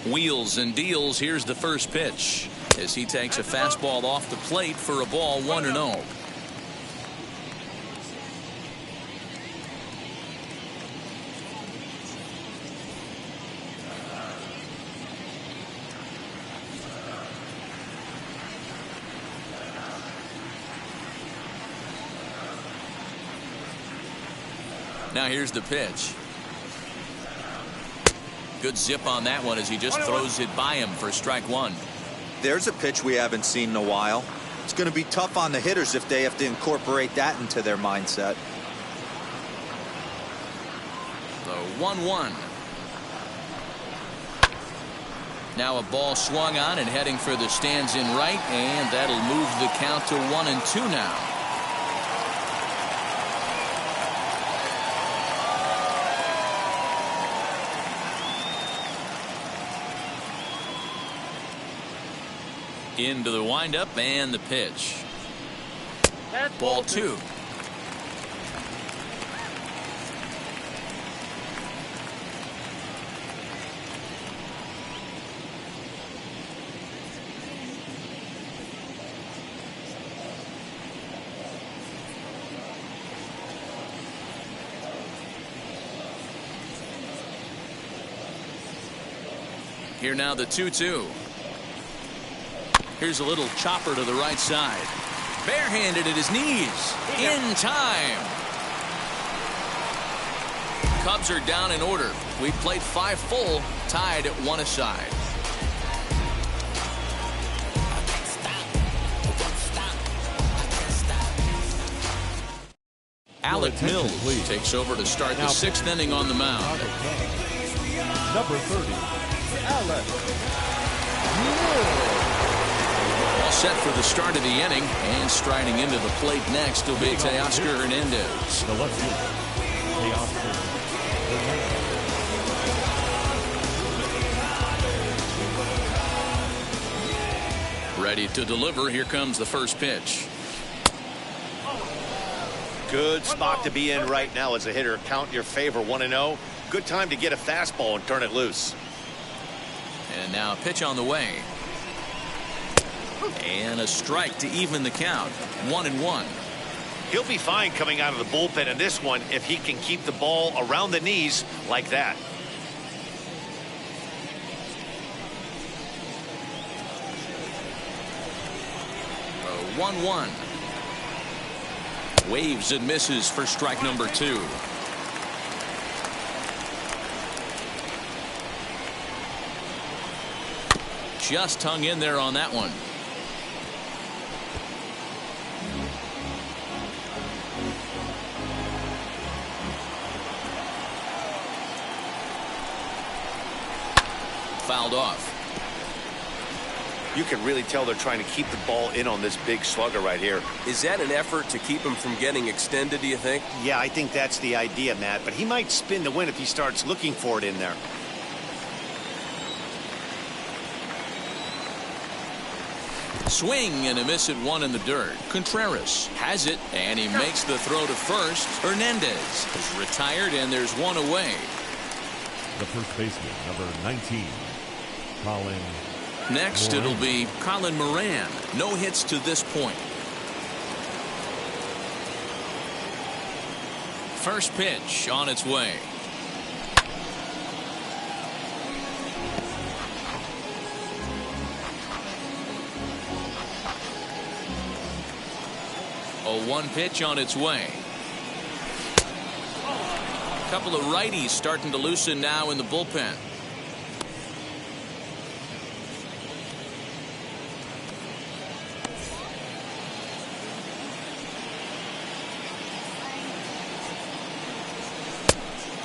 Wheels and deals. Here's the first pitch as he takes a fastball off the plate for a ball 1-0. Now here's the pitch. Good zip on that one as he just throws it by him for strike 1. There's a pitch we haven't seen in a while. It's going to be tough on the hitters if they have to incorporate that into their mindset. The 1-1. Now a ball swung on and heading for the stands in right, and that'll move the count to 1-2 now. Into the windup and the pitch. Ball 2. Here now the 2-2. Here's a little chopper to the right side. Barehanded at his knees. In time. Cubs are down in order. We've played 5 full, tied at 1 aside. Alec Mills takes over to start the 6th inning on the mound. Number 30, Alec Mills. All set for the start of the inning, and striding into the plate next will be Teoscar Hernandez. The left fielder, Teoscar Hernandez. Ready to deliver. Here comes the first pitch. Good spot to be in right now as a hitter. Count your favor, 1-0. Good time to get a fastball and turn it loose. And now a pitch on the way. And a strike to even the count. 1-1. He'll be fine coming out of the bullpen in this one if he can keep the ball around the knees like that. A 1-1. Waves and misses for strike number 2. Just hung in there on that one. Fouled off. You can really tell they're trying to keep the ball in on this big slugger right here. Is that an effort to keep him from getting extended, do you think? Yeah, I think that's the idea, Matt. But he might spin to win if he starts looking for it in there. Swing and a miss at 1 in the dirt. Contreras has it, and he makes the throw to first. Hernandez is retired, and there's 1 away. The first baseman, number 19, Colin. Next, it'll be Colin Moran. No hits to this point. First pitch on its way. A 1 pitch on its way. couple of righties starting to loosen now in the bullpen.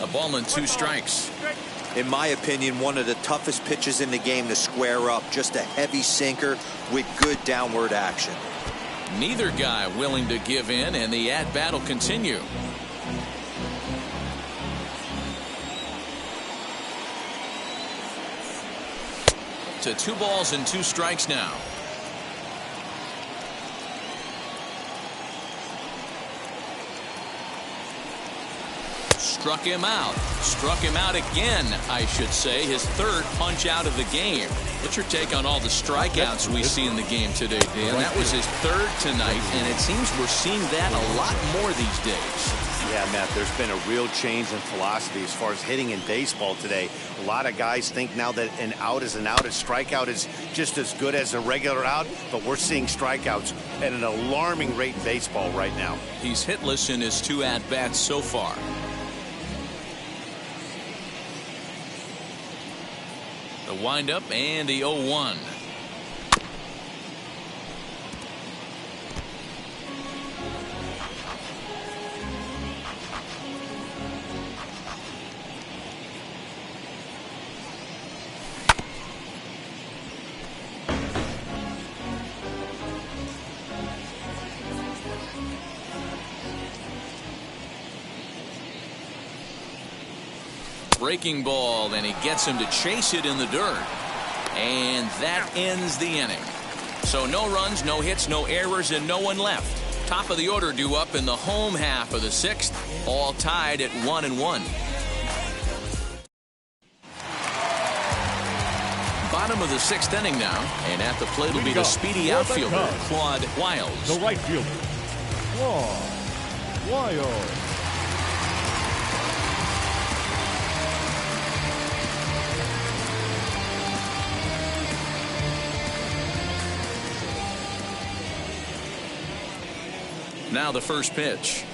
A ball and 2 strikes. In my opinion, one of the toughest pitches in the game to square up. Just a heavy sinker with good downward action. Neither guy willing to give in, and the at-bat will continue. To 2 balls and 2 strikes now. Struck him out. Struck him out again, I should say. His 3rd punch out of the game. What's your take on all the strikeouts we see in the game today, Dan? That was his 3rd tonight, and it seems we're seeing that a lot more these days. Yeah, Matt, there's been a real change in philosophy as far as hitting in baseball today. A lot of guys think now that an out is an out. A strikeout is just as good as a regular out, but we're seeing strikeouts at an alarming rate in baseball right now. He's hitless in his 2 at-bats so far. The windup and the 0-1. Breaking ball, and he gets him to chase it in the dirt. And that ends the inning. So no runs, no hits, no errors, and no one left. Top of the order due up in the home half of the 6th, all tied at 1-1. Bottom of the 6th inning now, and at the plate will be the speedy outfielder, Claude Wiles. The right fielder, Claude Wiles. Now the first pitch.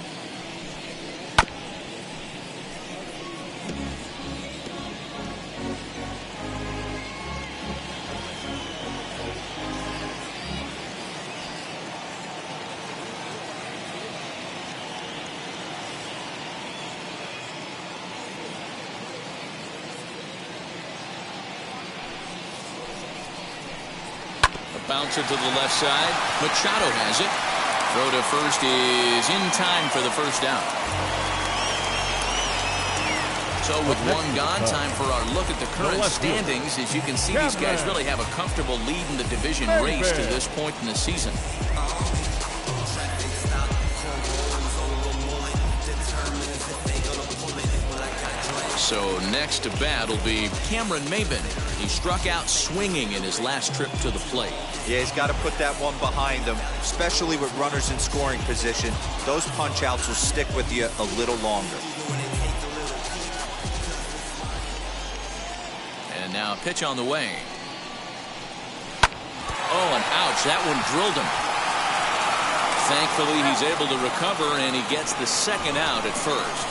A bouncer to the left side. Machado has it. Throw to first is in time for the first down. So with 1 gone, time for our look at the current standings. As you can see, these guys really have a comfortable lead in the division race to this point in the season. So next to bat will be Cameron Maybin. He struck out swinging in his last trip to the plate. Yeah, he's got to put that one behind him, especially with runners in scoring position. Those punch outs will stick with you a little longer. And now a pitch on the way. Oh, and ouch, that one drilled him. Thankfully, he's able to recover, and he gets the 2nd out at first.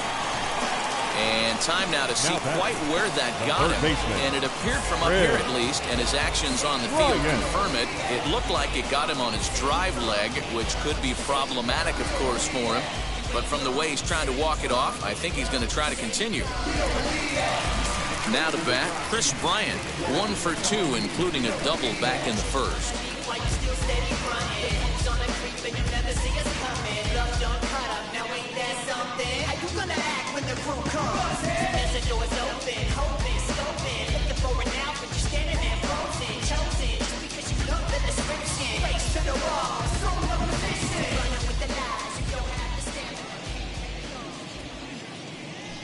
And time now to see quite where that got him. And it appeared from up here at least, and his actions on the field confirm it. It looked like it got him on his drive leg, which could be problematic, of course, for him. But from the way he's trying to walk it off, I think he's going to try to continue. Now to bat, Chris Bryant, 1 for 2, including a double back in the first.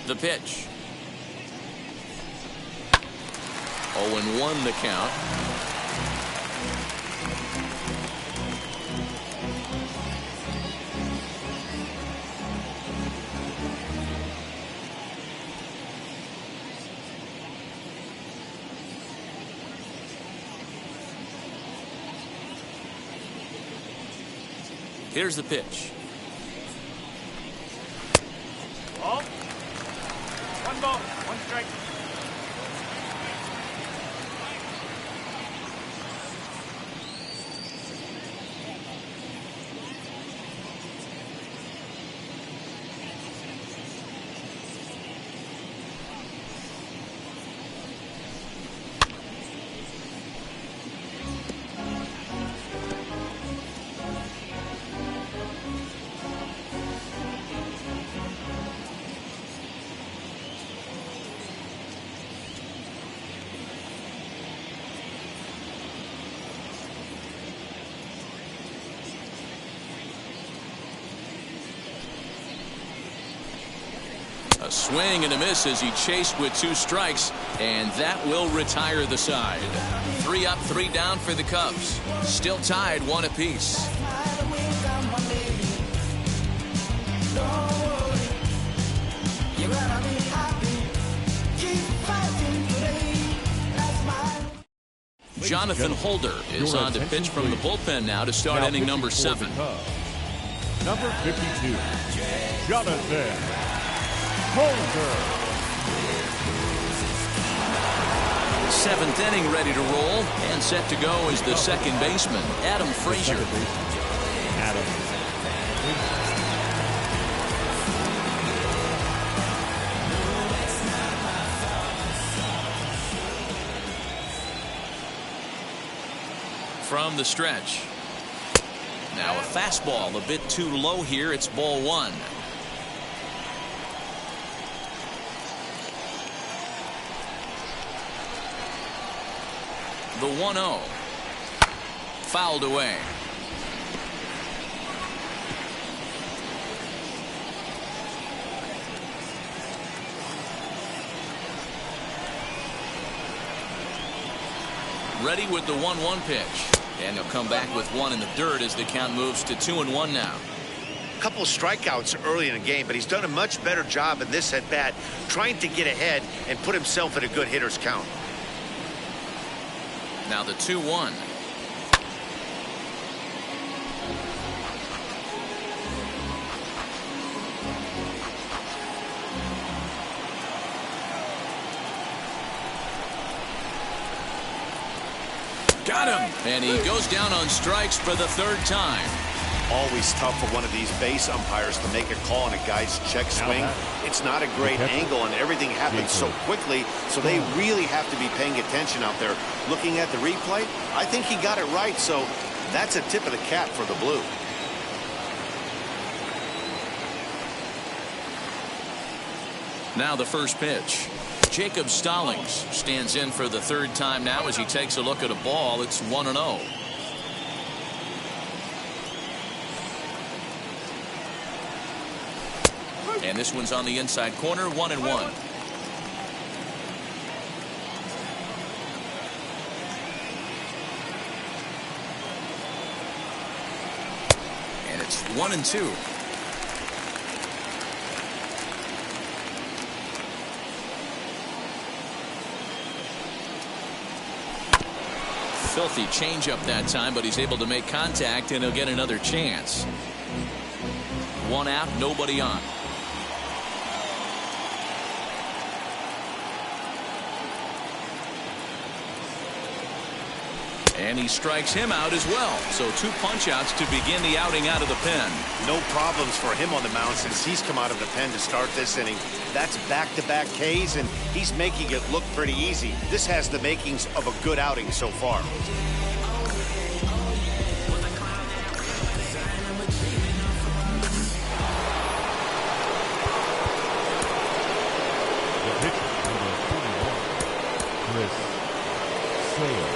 The pitch. 0-1 the count. Here's the pitch. 1 ball, 1 strike. A swing and a miss as he chased with 2 strikes, and that will retire the side. 3 up, 3 down for the Cubs. Still tied 1 apiece. Jonathan Holder is on to pitch from the bullpen now to start inning number 7. Number 52, Jonathan Holder. 7th inning ready to roll, and set to go is the second baseman, Adam Frazier. Adam. From the stretch. Now a fastball a bit too low here. It's ball 1. The 1-0. Fouled away. Ready with the 1-1 pitch. And he'll come back with 1 in the dirt as the count moves to 2-1 now. A couple of strikeouts early in the game, but he's done a much better job in this at bat, trying to get ahead and put himself in a good hitter's count. Now the 2-1. Got him. And he goes down on strikes for the 3rd time. Always tough for one of these base umpires to make a call on a guy's check swing. It's not a great angle, and everything happens so quickly, so they really have to be paying attention out there. Looking at the replay, I think he got it right, so that's a tip of the cap for the Blue. Now the first pitch. Jacob Stallings stands in for the 3rd time now as he takes a look at a ball. It's 1-0. And this one's on the inside corner, 1-1. And it's 1-2. Filthy changeup that time, but he's able to make contact, and he'll get another chance. 1 out, nobody on. And he strikes him out as well. So 2 punch-outs to begin the outing out of the pen. No problems for him on the mound since he's come out of the pen to start this inning. That's back-to-back Ks, and he's making it look pretty easy. This has the makings of a good outing so far. The pitcher, number 41, Chris Sale.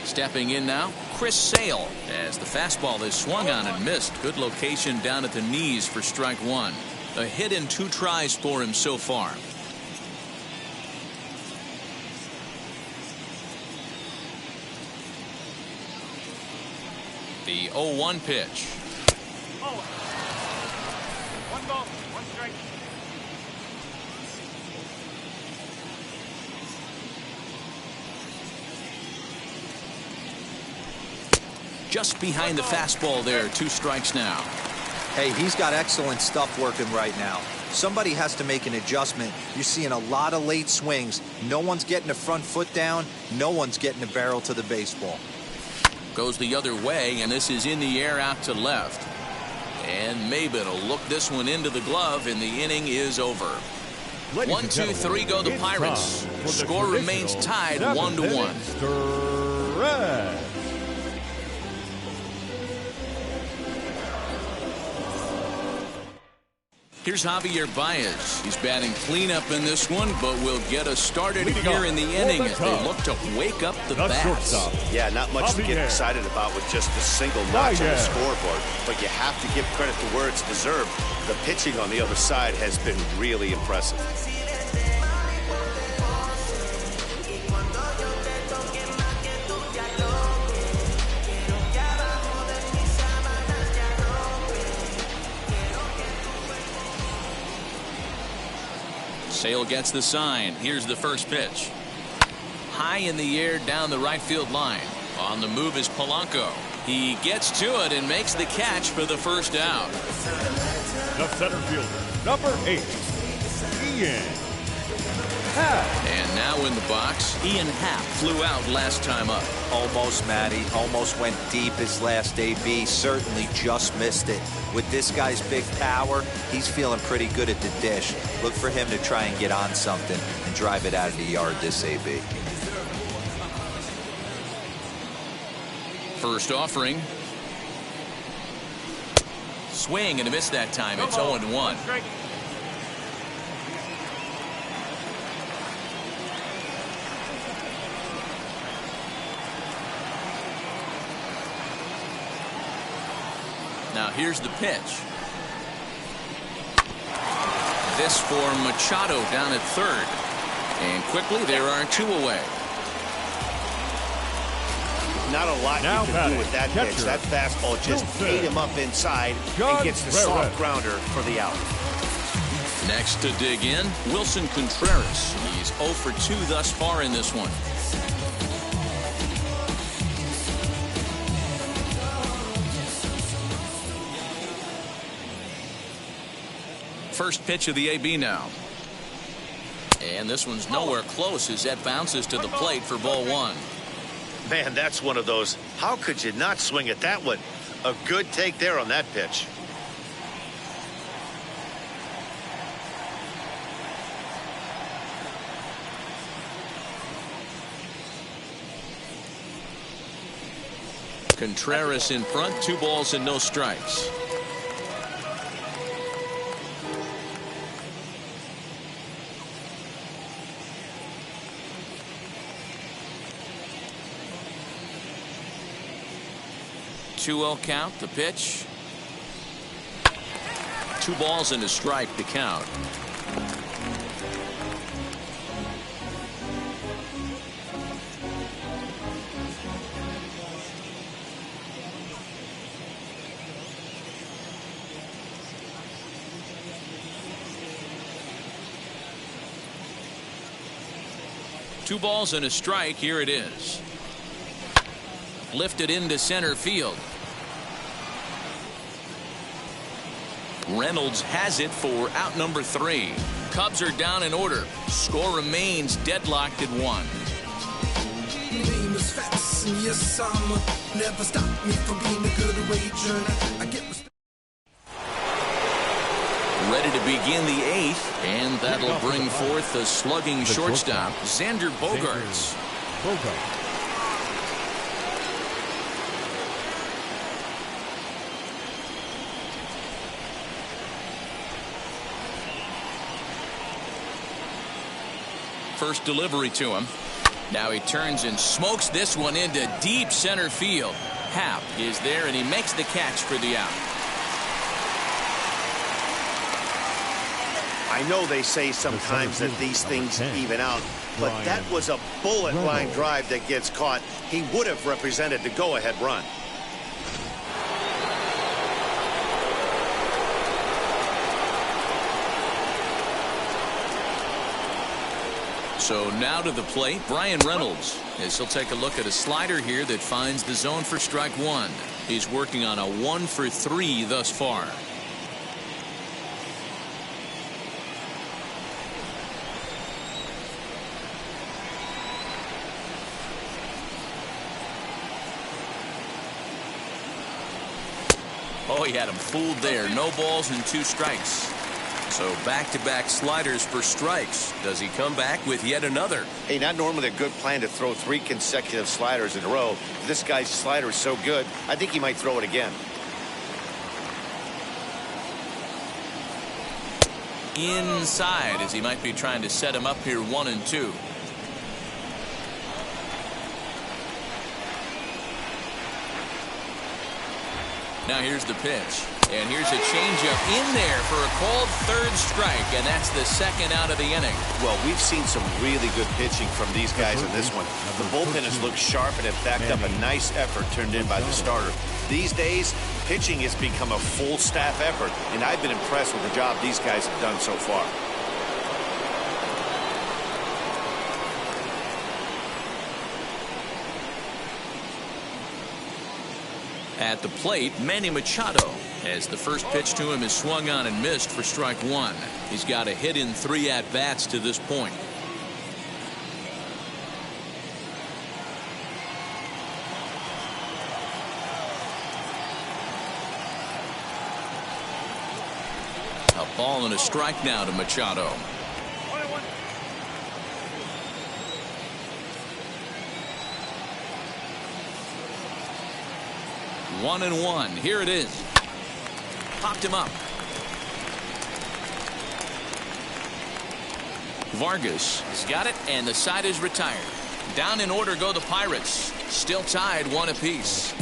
Stepping in now, Chris Sale, as the fastball is swung on and missed. Good location down at the knees for strike 1. A hit in 2 tries for him so far. The 0-1 pitch. 1 ball, 1 strike. just behind the fastball there. 2 strikes now. Hey, he's got excellent stuff working right now. Somebody has to make an adjustment. You're seeing a lot of late swings. No one's getting the front foot down. No one's getting the barrel to the baseball. Goes the other way, and this is in the air out to left. And Maybin will look this one into the glove, and the inning is over. 1, 2, 3 go the Pirates. Score remains tied 1-1. Here's Javier Baez. He's batting cleanup in this one, but will get us started here in the inning as they look to wake up the bats. Yeah, not much to get excited about with just a single notch on the scoreboard, but you have to give credit to where it's deserved. The pitching on the other side has been really impressive. Sale gets the sign. Here's the first pitch. High in the air down the right field line. On the move is Polanco. He gets to it and makes the catch for the first out. The center fielder, number 8, Ian Happ. And now in the box, Ian Happ flew out last time up. Almost, Matty. Almost went deep his last AB. Certainly just missed it. With this guy's big power, he's feeling pretty good at the dish. Look for him to try and get on something and drive it out of the yard this AB. First offering. Swing and a miss that time. It's 0-1. Now here's the pitch. This for Machado down at third. And quickly there are 2 away. Not a lot now you can do with that pitch. That fastball just ate him up inside and gets the soft grounder for the out. Next to dig in, Wilson Contreras. He's 0 for 2 thus far in this one. First pitch of the AB now. And this one's nowhere close as that bounces to the plate for ball 1. Man, that's one of those. How could you not swing at that one? A good take there on that pitch. Contreras in front, 2 balls and no strikes. Two-0 count. The pitch. 2 balls and a strike to count. Two balls and a strike. Here it is. Lifted into center field. Reynolds has it for out number 3. Cubs are down in order. Score remains deadlocked at 1. Never stop me from being a good wager. Ready to begin the 8th, and that'll bring forth the slugging shortstop, Xander Bogaerts. First delivery to him. Now he turns and smokes this one into deep center field. Happ is there, and he makes the catch for the out. I know they say sometimes that these things even out, but that was a bullet line drive that gets caught. He would have represented the go-ahead run. So now to the plate, Brian Reynolds, as he'll take a look at a slider here that finds the zone for strike one. He's working on a 1-for-3 thus far. Oh, he had him fooled there. No balls and 2 strikes. So back-to-back sliders for strikes. Does he come back with yet another? Hey, not normally a good plan to throw 3 consecutive sliders in a row. This guy's slider is so good, I think he might throw it again. Inside, as he might be trying to set him up here 1-2. Now here's the pitch. And here's a changeup in there for a called 3rd strike, and that's the 2nd out of the inning. Well, we've seen some really good pitching from these guys in this one. The bullpen has looked sharp and have backed up a nice effort turned in by the starter. These days, pitching has become a full staff effort, and I've been impressed with the job these guys have done so far. At the plate, Manny Machado, as the first pitch to him is swung on and missed for strike one. He's got a hit in 3 at-bats to this point. A ball and a strike now to Machado. 1-1. Here it is. Popped him up. Vargas has got it, and the side is retired. Down in order go the Pirates. Still tied 1 apiece.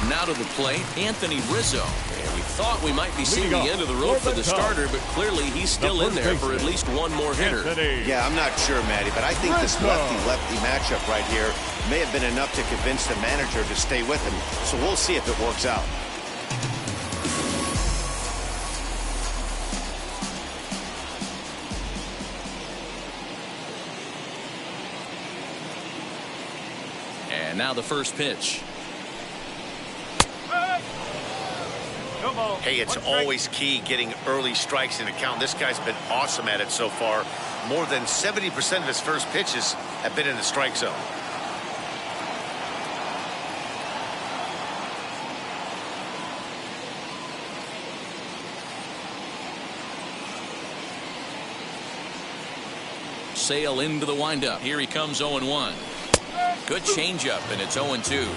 Now to the plate, Anthony Rizzo. And we thought we might be seeing the end of the road for the starter, but clearly he's still in there for at least one more hitter. Yeah, I'm not sure, Matty, but I think this lefty-lefty matchup right here may have been enough to convince the manager to stay with him. So we'll see if it works out. And now the first pitch. Hey, it's always key getting early strikes in the count. This guy's been awesome at it so far. More than 70% of his first pitches have been in the strike zone. Sale into the windup. Here he comes 0-1. Good changeup, and it's 0-2.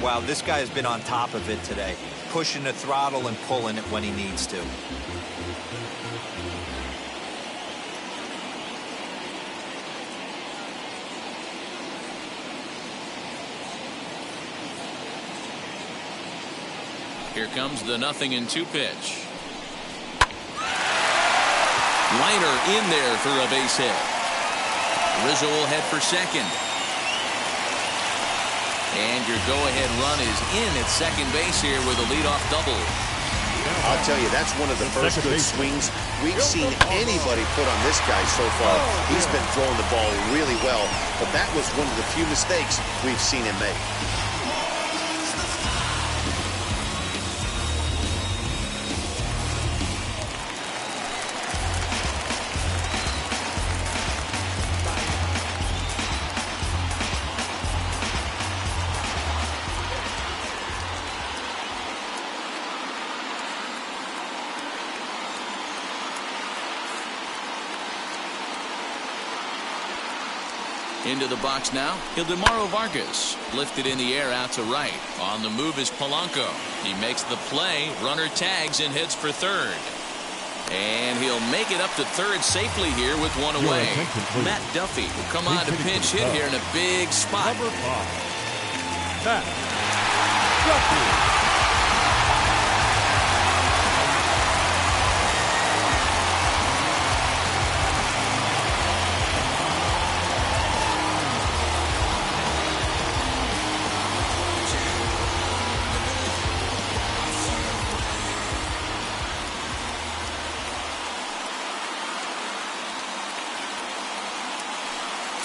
Wow, this guy has been on top of it today. Pushing the throttle and pulling it when he needs to. Here comes the 0-2 pitch. Liner in there for a base hit. Rizzo will head for second. And your go-ahead run is in at second base here with a leadoff double. I'll tell you, that's one of the first good swings we've seen anybody put on this guy so far. He's been throwing the ball really well, but that was one of the few mistakes we've seen him make. Into the box now, Ildemaro Vargas. Lifted in the air out to right. On the move is Polanco. He makes the play. Runner tags and heads for third. And he'll make it up to third safely here with one away. Matt Duffy will come on to pinch hit here in a big spot. Number 5, Matt Duffy.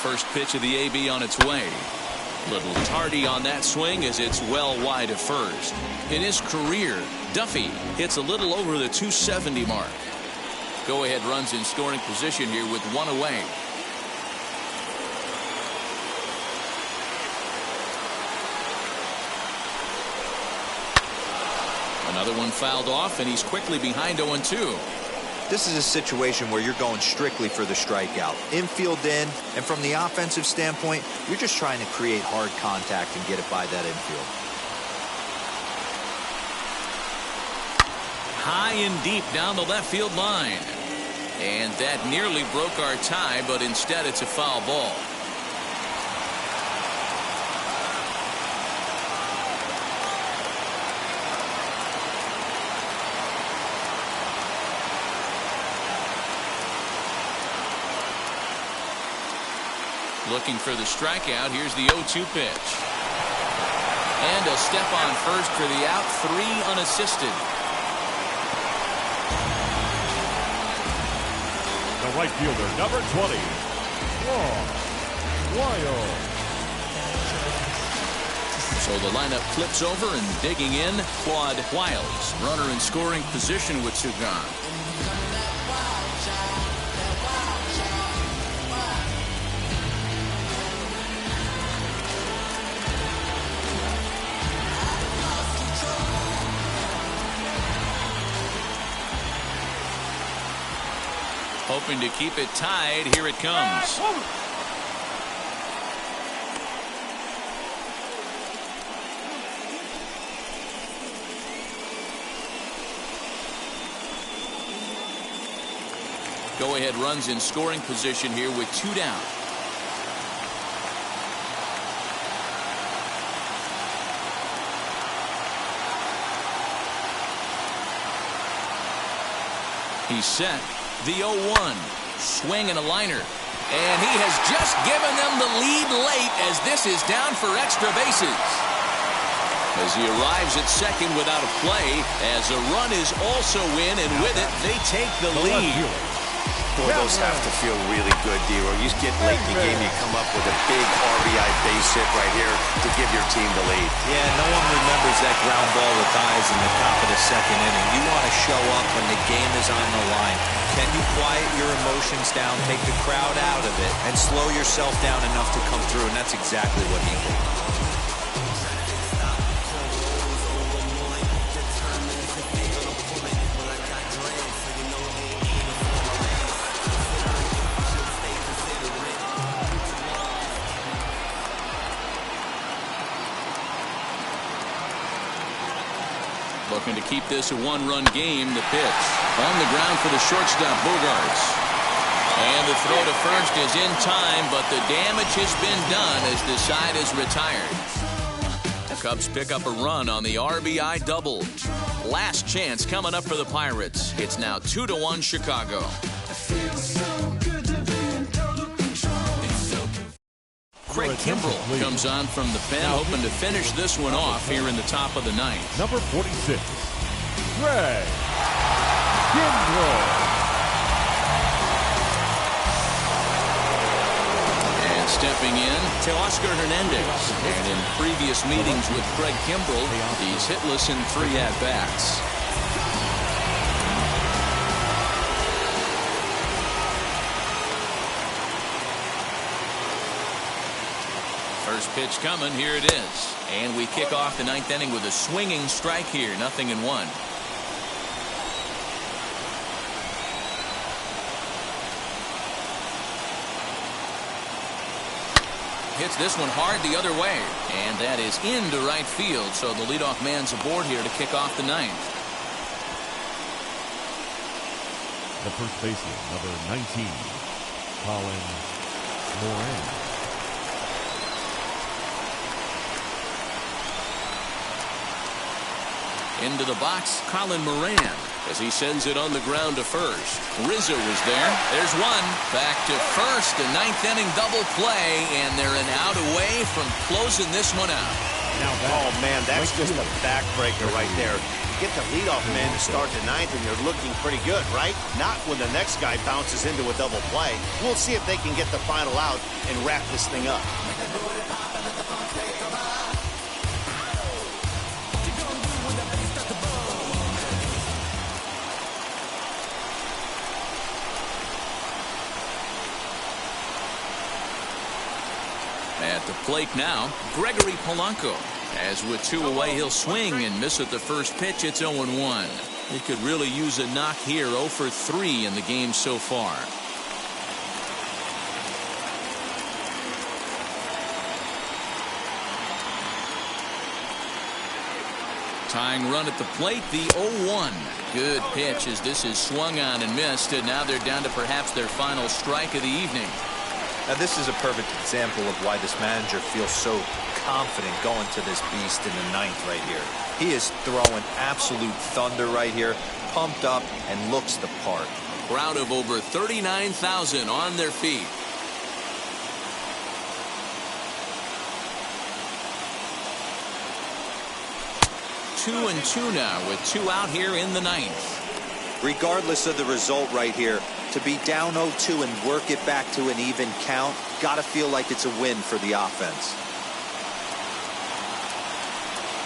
first pitch of the AB on its way. Little tardy on that swing as it's well wide of first. In his career, Duffy hits a little over the 270 mark. Go-ahead runs in scoring position here with one away. Another one fouled off, and he's quickly behind 0-2. This is a situation where you're going strictly for the strikeout. Infield in, and from the offensive standpoint, you're just trying to create hard contact and get it by that infield. High and deep down the left field line. And that nearly broke our tie, but instead it's a foul ball. Looking for the strikeout. Here's the 0-2 pitch. And a step on first for the out. 3 unassisted. The right fielder, number 20, Wild. So the lineup flips over, and digging in, Claude Wiles. Runner in scoring position with 2 gone. Hoping to keep it tied. Here it comes. Go-ahead runs in scoring position here with 2 down. He's set. The 0-1. Swing and a liner. And he has just given them the lead late as this is down for extra bases. As he arrives at second without a play, as a run is also in, and with it, they take the lead. Boy, those have to feel really good, D-Roy. You get late in the game, you come up with a big RBI base hit right here to give your team the lead. Yeah, no one remembers that ground ball with eyes in the top of the second inning. You want to show up when the game is on the line. Can you quiet your emotions down, take the crowd out of it, and slow yourself down enough to come through? And that's exactly what he did. Looking to keep this a 1-run game. The pitch on the ground for the shortstop, Bogaerts. And the throw to first is in time, but the damage has been done as the side is retired. The Cubs pick up a run on the RBI double. Last chance coming up for the Pirates. It's now 2-1 Chicago. Craig Kimbrell comes on from the pen, hoping to finish this one off here in the top of the 9th. Number 46, Craig Kimbrell. And stepping in, Teoscar Hernandez. And in previous meetings with Craig Kimbrell, he's hitless in 3 at-bats. First pitch coming. Here it is. And we kick off the 9th inning with a swinging strike here. 0-1. Hits this one hard the other way. And that is into right field. So the leadoff man's aboard here to kick off the 9th. The first baseman, number 19, Colin Moran. Into the box, Colin Moran, as he sends it on the ground to first. Rizzo is there. There's one. Back to first. A 9th inning double play, and they're an out away from closing this one out. Oh, man, that's just a backbreaker right there. You get the leadoff man to start the ninth, and you're looking pretty good, right? Not when the next guy bounces into a double play. We'll see if they can get the final out and wrap this thing up. At the plate now, Gregory Polanco. As with 2 away, he'll swing and miss at the first pitch. It's 0-1. He could really use a knock here. 0 for 3 in the game so far. Tying run at the plate, the 0-1. Good pitch as this is swung on and missed, and now they're down to perhaps their final strike of the evening. Now, this is a perfect example of why this manager feels so confident going to this beast in the ninth right here. He is throwing absolute thunder right here, pumped up, and looks the part. Crowd of over 39,000 on their feet. Two and two now with 2 out here in the ninth. Regardless of the result right here, to be down 0-2 and work it back to an even count, gotta feel like it's a win for the offense.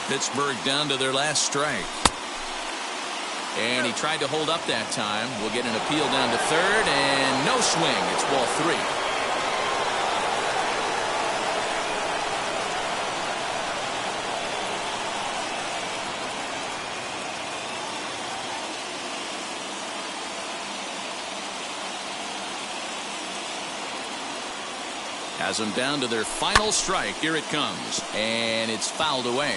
Pittsburgh down to their last strike. And he tried to hold up that time. We'll get an appeal down to third, and no swing. It's ball 3. Has them down to their final strike. Here it comes, and it's fouled away.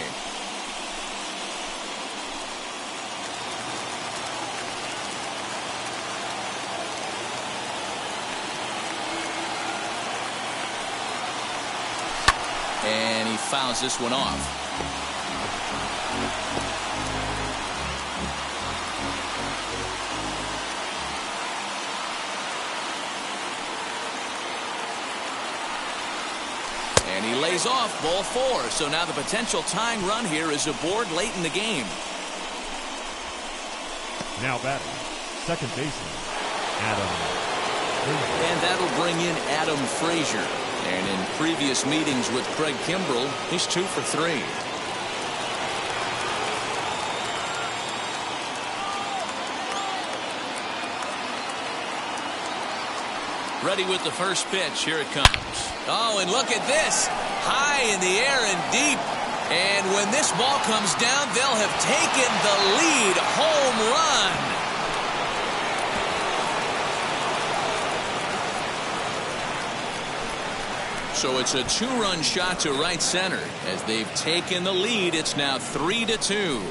And he fouls this one off. And he lays off, ball 4. So now the potential tying run here is aboard late in the game. Now batting, second baseman, Adam Frazier. And that'll bring in Adam Frazier. And in previous meetings with Craig Kimbrell, he's 2 for 3. Ready with the first pitch. Here it comes. Oh, and look at this. High in the air and deep. And when this ball comes down, they'll have taken the lead. Home run. So it's a 2-run shot to right center. As they've taken the lead, it's now 3-2.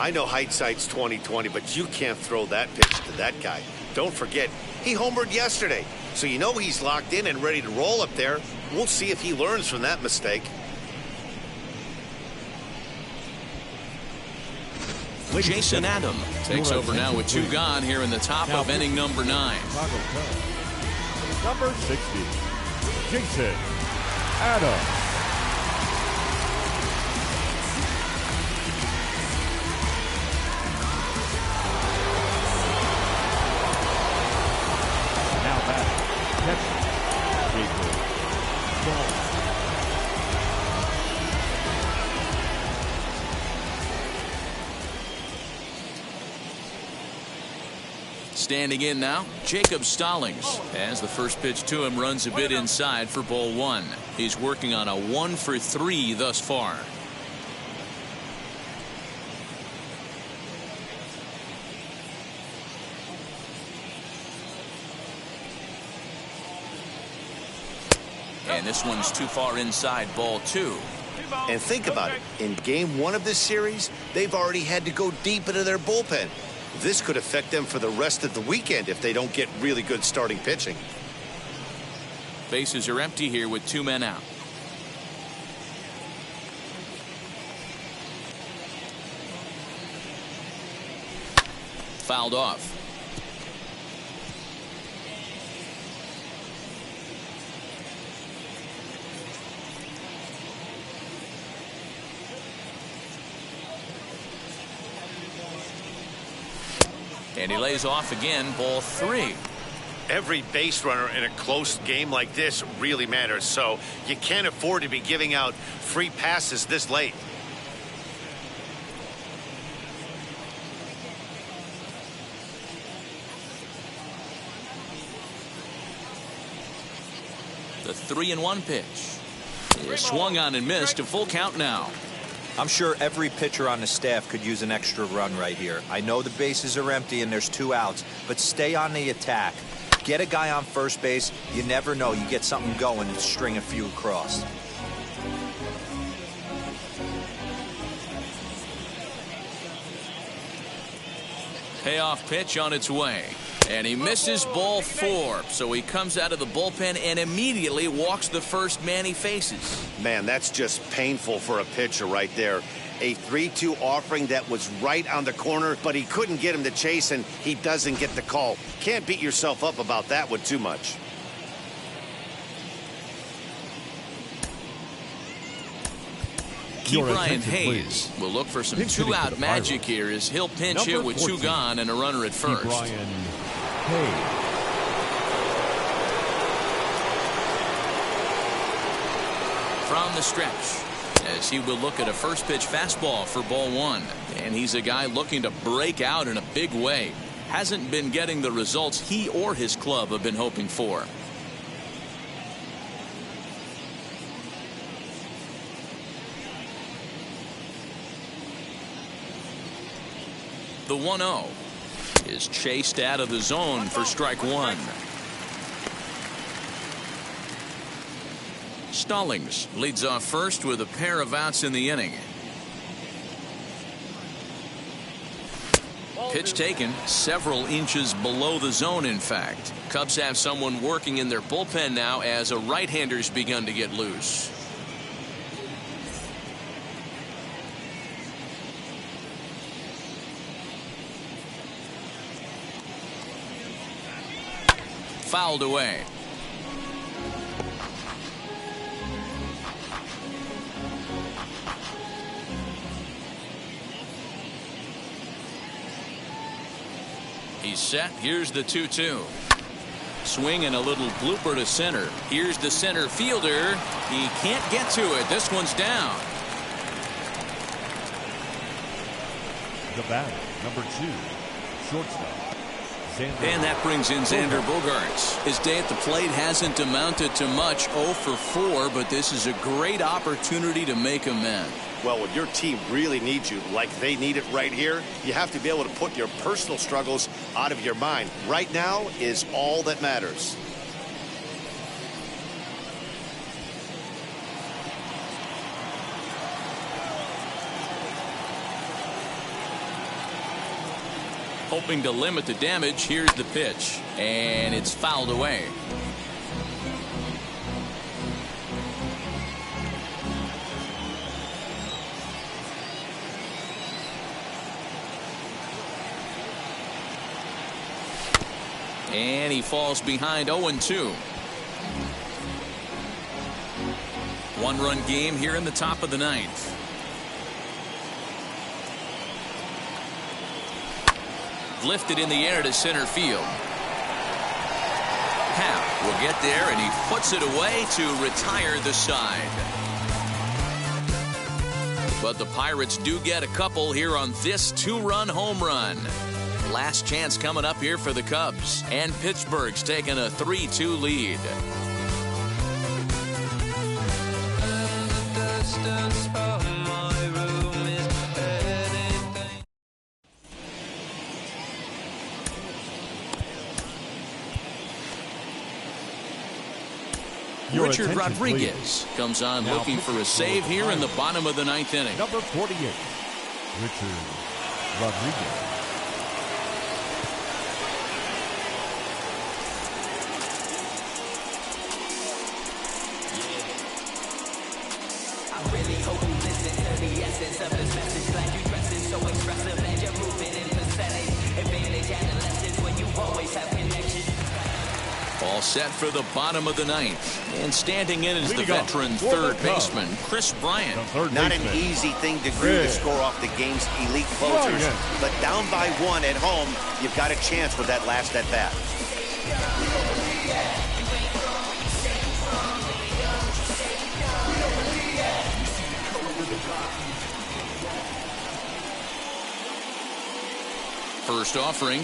I know hindsight's 20/20, but you can't throw that pitch to that guy. Don't forget, he homered yesterday, so you know he's locked in and ready to roll up there. We'll see if he learns from that mistake. Jason Adam takes over now with 2 gone here in the top of inning number 9. Number 60, Jason Adam. Standing in now, Jacob Stallings, as the first pitch to him runs a bit inside for ball 1. He's working on a 1 for 3 thus far. And this one's too far inside, ball 2. And think about it. In game 1 of this series, they've already had to go deep into their bullpen. This could affect them for the rest of the weekend if they don't get really good starting pitching. Bases are empty here with 2 men out. Fouled off. And he lays off again, ball 3. Every base runner in a close game like this really matters, so you can't afford to be giving out free passes this late. The 3-1 pitch. He swung on and missed. A full count now. I'm sure every pitcher on the staff could use an extra run right here. I know the bases are empty and there's 2 outs, but stay on the attack. Get a guy on first base. You never know. You get something going and string a few across. Payoff pitch on its way. And he misses ball 4. So he comes out of the bullpen and immediately walks the first man he faces. Man, that's just painful for a pitcher right there. A 3-2 offering that was right on the corner, but he couldn't get him to chase, and he doesn't get the call. Can't beat yourself up about that one too much. Ke'Bryan Hayes will look for some 2-out magic here as he'll pinch hit with 2 gone and a runner at first. Ke'Bryan Hayes. From the stretch, as he will look at a first pitch fastball for ball 1. And he's a guy looking to break out in a big way. Hasn't been getting the results he or his club have been hoping for. The 1-0 is chased out of the zone for strike 1. Stallings leads off first with a pair of outs in the inning. Pitch taken several inches below the zone, in fact. Cubs have someone working in their bullpen now as a right-hander's begun to get loose. Fouled away. He's set. Here's the 2-2. Swing and a little blooper to center. Here's the center fielder. He can't get to it. This one's down. The batter, number 2, shortstop. And that brings in Xander Bogaerts. His day at the plate hasn't amounted to much, 0 for 4, but this is a great opportunity to make amends. Well, when your team really needs you like they need it right here, you have to be able to put your personal struggles out of your mind. Right now is all that matters. Hoping to limit the damage, here's the pitch, and it's fouled away. And he falls behind 0-2. 1-run game here in the top of the 9th. Lifted in the air to center field. Happ will get there, and he puts it away to retire the side. But the Pirates do get a couple here on this 2-run home run. Last chance coming up here for the Cubs, and Pittsburgh's taking a 3-2 lead. Richard Rodriguez comes on now looking for a save here in the bottom of the 9th inning. Number 48, Richard Rodriguez. All set for the bottom of the ninth. And standing in is the veteran third baseman, Chris Bryant. Not an easy thing to do to score off the game's elite closers. But down by 1 at home, you've got a chance with that last at bat. First offering.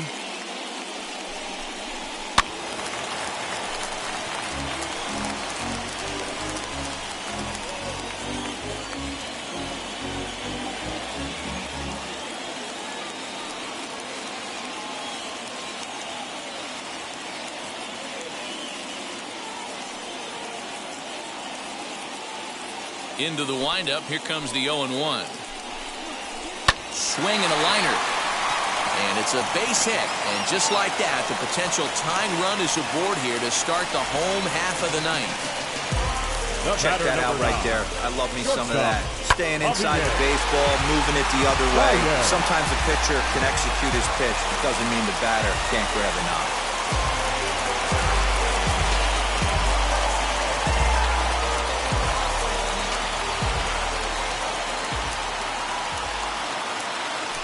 Into the windup. Here comes the 0-1. Swing and a liner. And it's a base hit. And just like that, the potential tying run is aboard here to start the home half of the ninth. Check that out right there. I love me some of that. Staying inside the baseball, moving it the other way. Sometimes a pitcher can execute his pitch. It doesn't mean the batter can't grab a knob.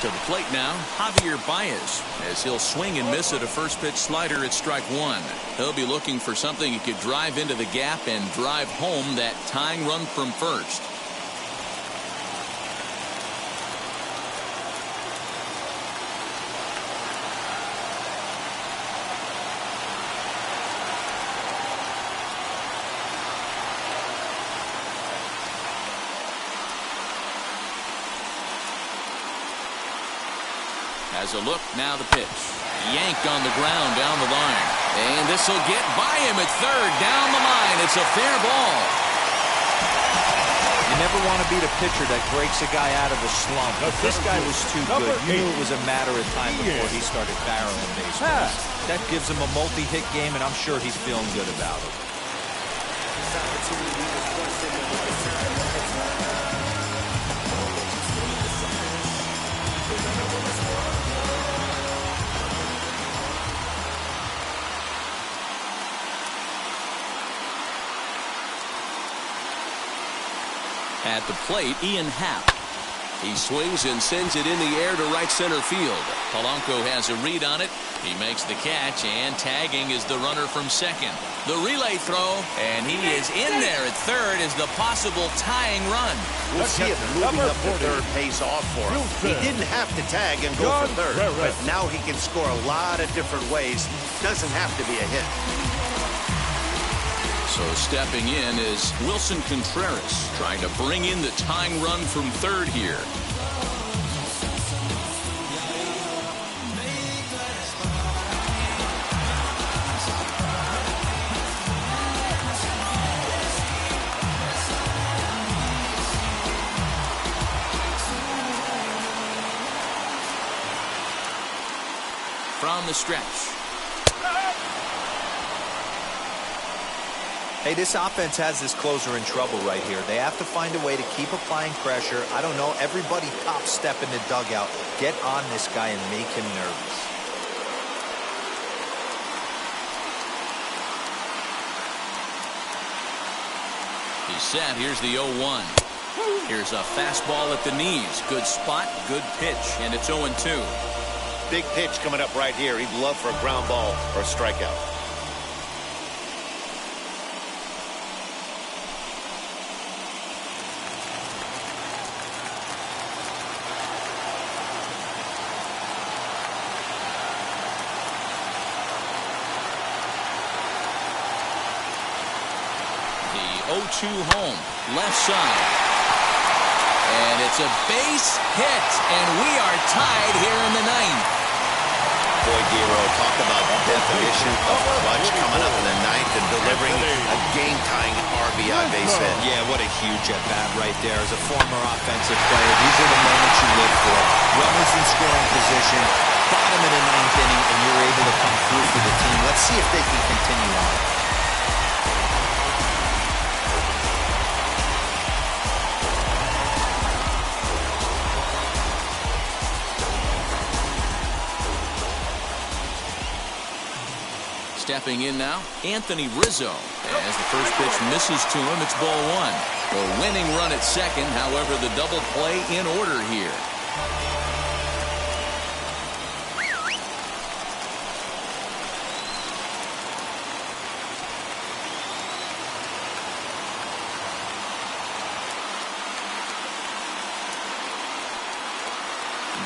To the plate now, Javier Baez, as he'll swing and miss at a first pitch slider at strike 1. He'll be looking for something he could drive into the gap and drive home that tying run from first. As a look, now the pitch. Yanked on the ground down the line. And this will get by him at third down the line. It's a fair ball. You never want to beat a pitcher that breaks a guy out of a slump. This guy was too good. You knew it was a matter of time before he started barreling baseballs. That gives him a multi-hit game, and I'm sure he's feeling good about it. At the plate, Ian Happ. He swings and sends it in the air to right center field. Polanco has a read on it. He makes the catch, and tagging is the runner from second. The relay throw, and he is in there at third as the possible tying run. We'll see if moving up to third pays off for him. He didn't have to tag and go for third, but now he can score a lot of different ways. Doesn't have to be a hit. So stepping in is Wilson Contreras, trying to bring in the tying run from third here. From the stretch. Hey, this offense has this closer in trouble right here. They have to find a way to keep applying pressure. I don't know, everybody top step in the dugout. Get on this guy and make him nervous. He's set. Here's the 0-1. Here's a fastball at the knees. Good spot, good pitch, and it's 0-2. Big pitch coming up right here. He'd love for a ground ball or a strikeout. The 0-2 home, left side. And it's a base hit, and we are tied here in the ninth. Boy, Giro, talk about the definition of clutch coming up in the ninth and delivering a game-tying RBI base hit. Yeah, what a huge at-bat right there. As a former offensive player, these are the moments you live for. Runners in scoring position, bottom of the ninth inning, and you're able to come through for the team. Let's see if they can continue on. Stepping in now, Anthony Rizzo. As the first pitch misses to him, it's ball one. The winning run at second, however, the double play in order here.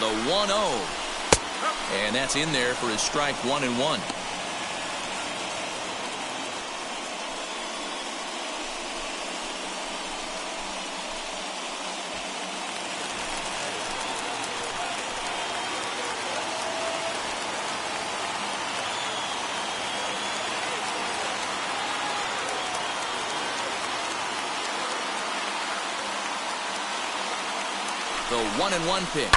The 1-0. And that's in there for his strike 1-1. The 1-1 pitch.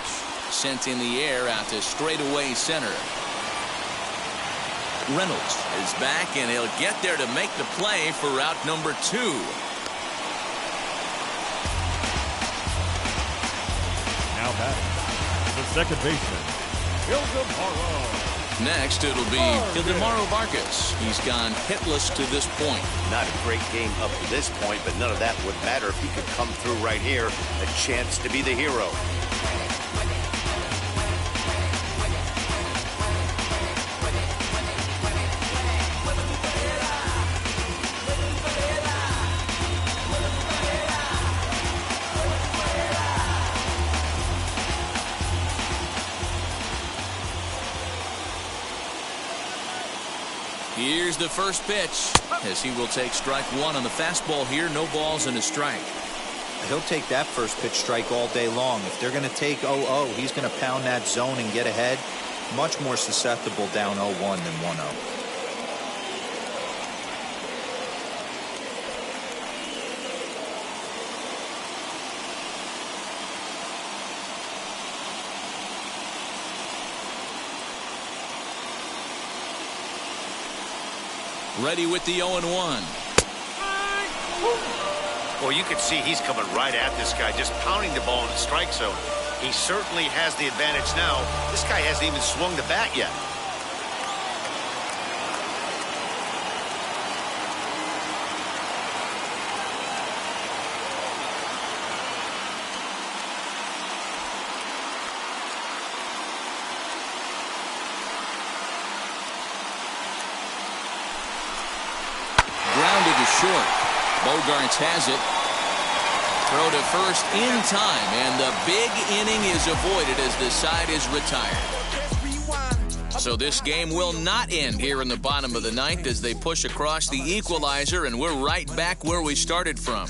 Sent in the air out to straightaway center. Reynolds is back, and he'll get there to make the play for route number 2. Now batting, the second baseman, Ildemaro. Next, it'll be Ildemaro Vargas. He's gone hitless to this point. Not a great game up to this point, but none of that would matter if he could come through right here. A chance to be the hero. Here's the first pitch, as he will take strike one on the fastball here. No balls and a strike. He'll take that first pitch strike all day long. If they're going to take 0-0, he's going to pound that zone and get ahead. Much more susceptible down 0-1 than 1-0. Ready with the 0-1. Well, you can see he's coming right at this guy, just pounding the ball in the strike zone. He certainly has the advantage now. This guy hasn't even swung the bat yet. Short. Bogaerts has it. Throw to first in time, and the big inning is avoided as the side is retired. So this game will not end here in the bottom of the ninth as they push across the equalizer, and we're right back where we started from.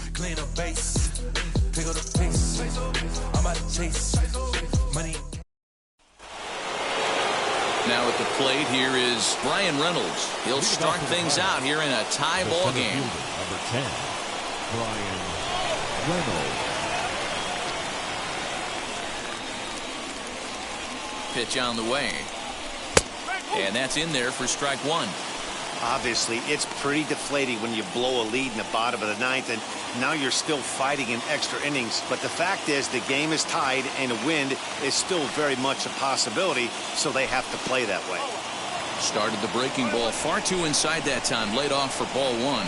Now at the plate here is Bryan Reynolds. He'll start things out here in a tie ball game. Number 10, Bryan Reynolds. Pitch on the way. And that's in there for strike one. Obviously, it's pretty deflating when you blow a lead in the bottom of the ninth, and now you're still fighting in extra innings. But the fact is, the game is tied, and a win is still very much a possibility, so they have to play that way. Started the breaking ball far too inside that time. Laid off for ball one.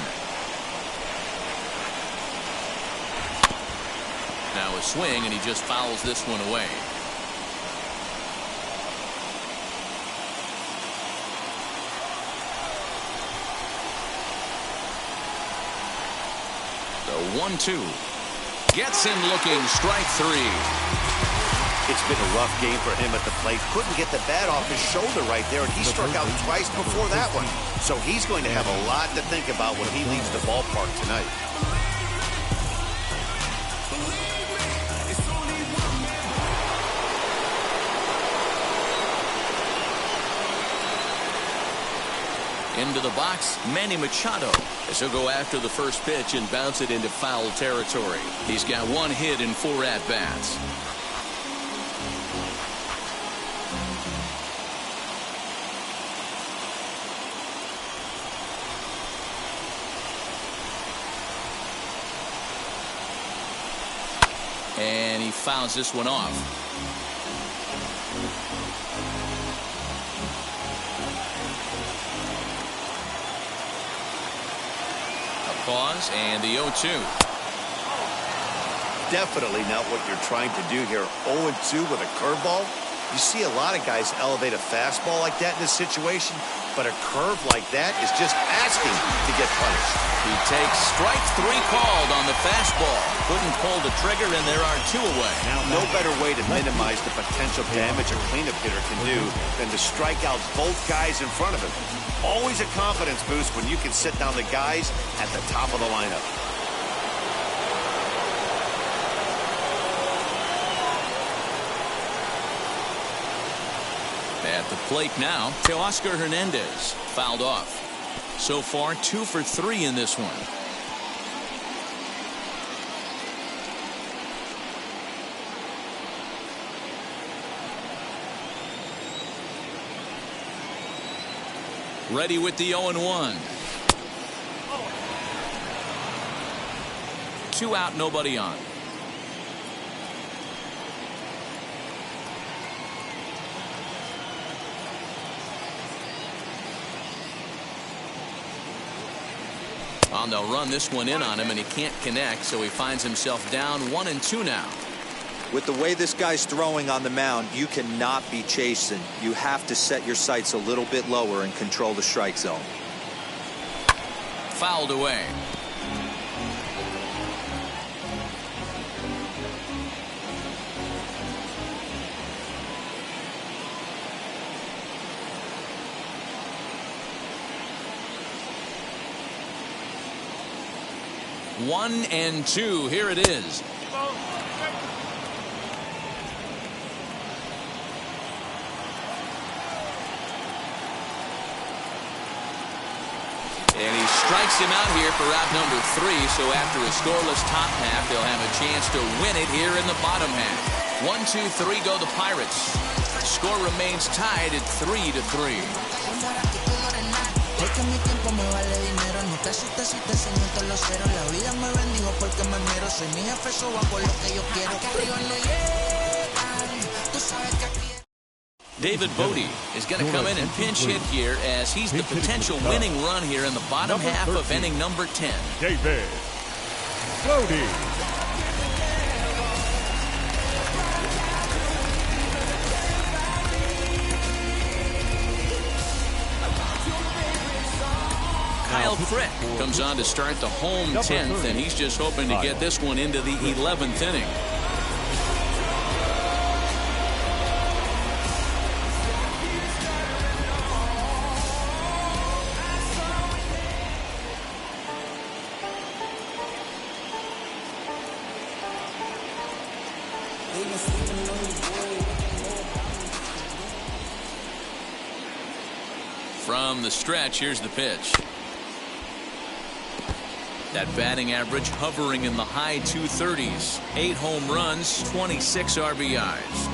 Now a swing, and he just fouls this one away. The 1-2 gets him looking. Strike three. It's been a rough game for him at the plate. Couldn't get the bat off his shoulder right there, and he struck out twice before that one. So he's going to have a lot to think about when he leaves the ballpark tonight. Into the box, Manny Machado, as he'll go after the first pitch and bounce it into foul territory. He's got one hit in 4 at-bats. And he fouls this one off. pause and the 0-2. Definitely not what you're trying to do here. 0-2 with a curveball. You see a lot of guys elevate a fastball like that in this situation, but a curve like that is just asking to get punished. He takes strike 3 called on the fastball. Couldn't pull the trigger, and there are 2 away. No better way to minimize the potential damage a cleanup hitter can do than to strike out both guys in front of him. Always a confidence boost when you can sit down the guys at the top of the lineup. At the plate now, Teoscar Hernandez fouled off. So far, 2 for 3 in this one. Ready with the 0-1. 2 out, nobody on. Well, they'll run this one in on him, and he can't connect, so he finds himself down 1-2 now. With the way this guy's throwing on the mound, you cannot be chasing. You have to set your sights a little bit lower and control the strike zone. Fouled away. One and 2. Here it is. And he strikes him out here for out number 3. So after a scoreless top half, they'll have a chance to win it here in the bottom half. 1, 2, 3 go the Pirates. Score remains tied at 3-3. Porque mi tiempo me vale dinero, no te asustes si te enseño todos los ceros. La vida me bendijo porque me mero, soy mi jefe, so hago lo que yo quiero. Que arriba no llegan, tú sabes que aquí. David Bote is going to come in and pinch hit here as he's the potential winning run here in the bottom half of inning number 10. David Bote. Kyle Crick comes on to start the home 10th, and he's just hoping to get this one into the 11th inning. From the stretch, here's the pitch. That batting average hovering in the high 230s. 8 home runs, 26 RBIs.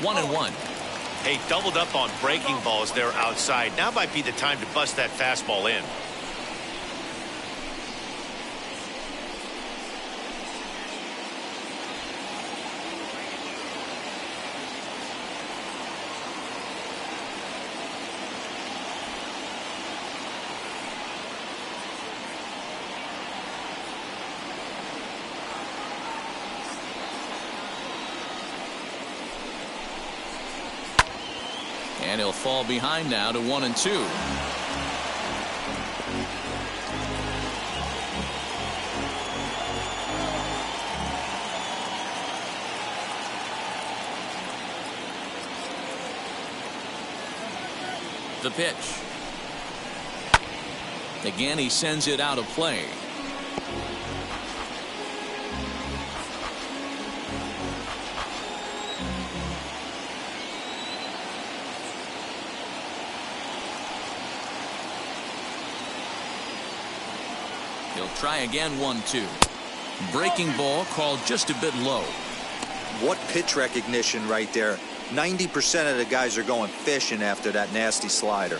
One and one. Hey, doubled up on breaking balls there outside. Now might be the time to bust that fastball in. And he'll fall behind now to 1-2. The pitch. Again, he sends it out of play. He'll try again, 1-2. Breaking ball called just a bit low. What pitch recognition right there. 90% of the guys are going fishing after that nasty slider.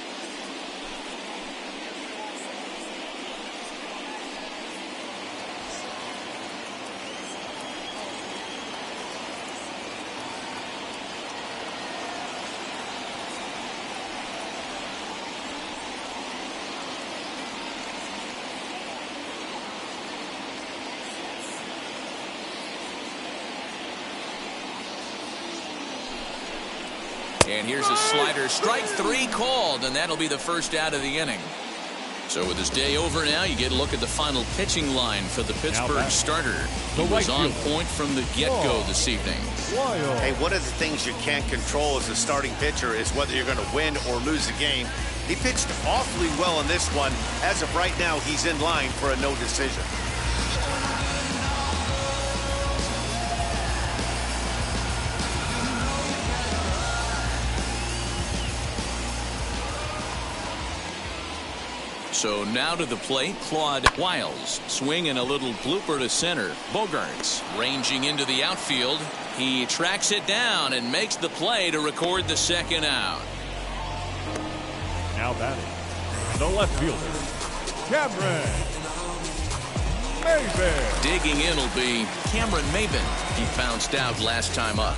And here's a slider. Strike 3 called, and that'll be the first out of the inning. So with this day over now, you get a look at the final pitching line for the Pittsburgh starter. He was on point from the get-go this evening. Hey, one of the things you can't control as a starting pitcher is whether you're going to win or lose a game. He pitched awfully well in this one. As of right now, he's in line for a no decision. So now to the plate, Claude Wiles. Swing and a little blooper to center. Bogaerts ranging into the outfield. He tracks it down and makes the play to record the second out. Now batting, the left fielder, Cameron Maybin. Digging in will be Cameron Maybin. He bounced out last time up.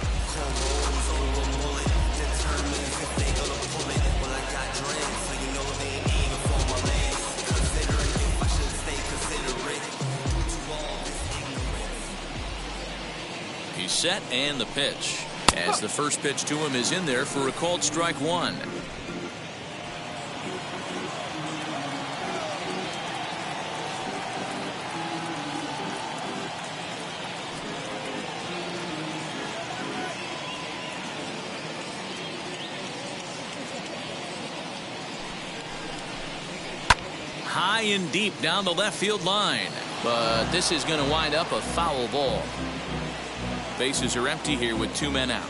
He's set and the pitch. As the first pitch to him is in there for a called strike 1. High and deep down the left field line. But this is going to wind up a foul ball. Bases are empty here with 2 men out.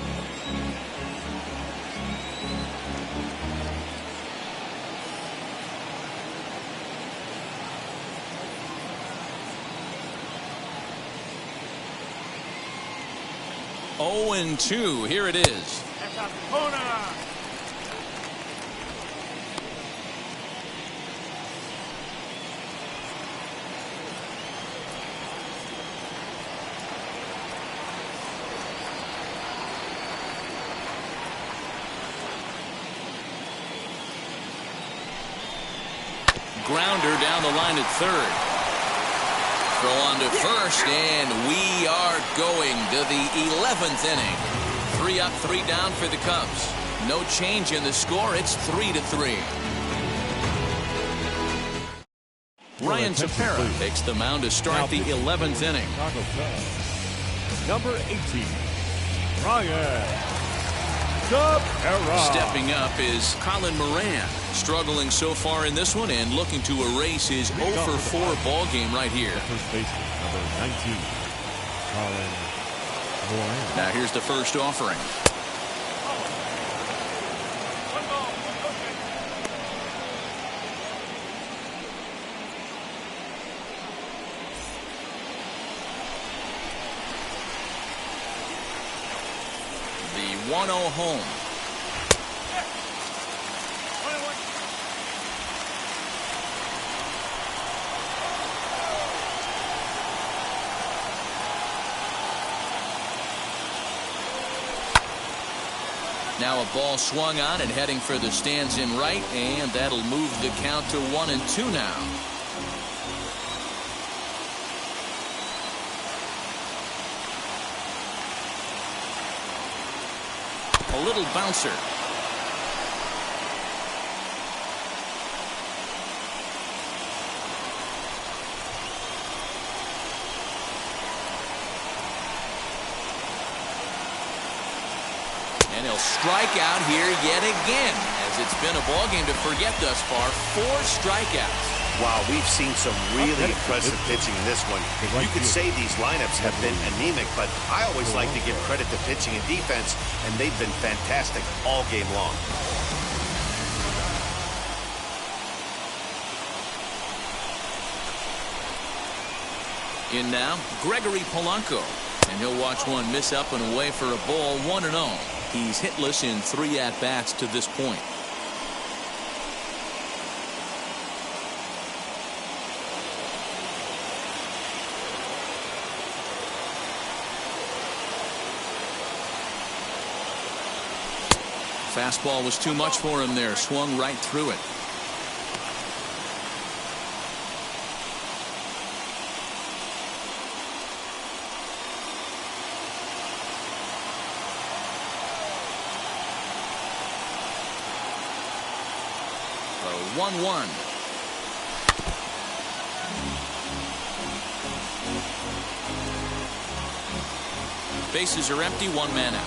Oh, and 2. Here it is. Grounder down the line at third. Throw on to first, and we are going to the 11th inning. 3 up, 3 down for the Cubs. No change in the score. It's 3-3. Ryan Tepera takes the mound to start the 11th inning. Number 18, Ryan Tepera. Stepping up is Colin Moran. Struggling so far in this one and looking to erase his 0-for-4 ball game right here. First baseman, number 19, Colin Moran. Now here's the first offering. The 1-0 home. Now a ball swung on and heading for the stands in right, and that'll move the count to 1-2 now. A little bouncer. And he'll strike out here yet again, as it's been a ball game to forget thus far. 4 strikeouts. Wow, we've seen some really impressive pitching in this one. You could say these lineups have been anemic, but I always like to give credit to pitching and defense, and they've been fantastic all game long. In now, Gregory Polanco. And he'll watch one miss up and away for a ball, 1-0. He's hitless in 3 at-bats to this point. Fastball was too much for him there. Swung right through it. 1-1. Bases are empty, one man out.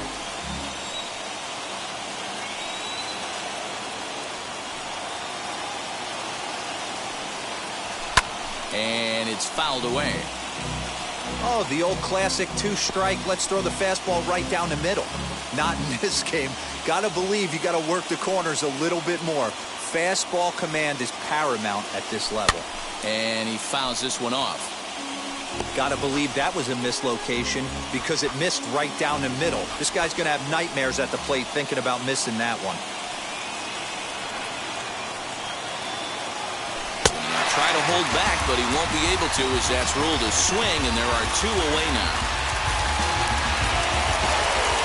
And it's fouled away. Oh, the old classic two-strike. Let's throw the fastball right down the middle. Not in this game. Gotta believe you gotta work the corners a little bit more. Fastball command is paramount at this level. And he fouls this one off. Gotta believe that was a mislocation because it missed right down the middle. This guy's gonna have nightmares at the plate thinking about missing that one. Try to hold back, but he won't be able to as that's ruled a swing, and there are 2 away now.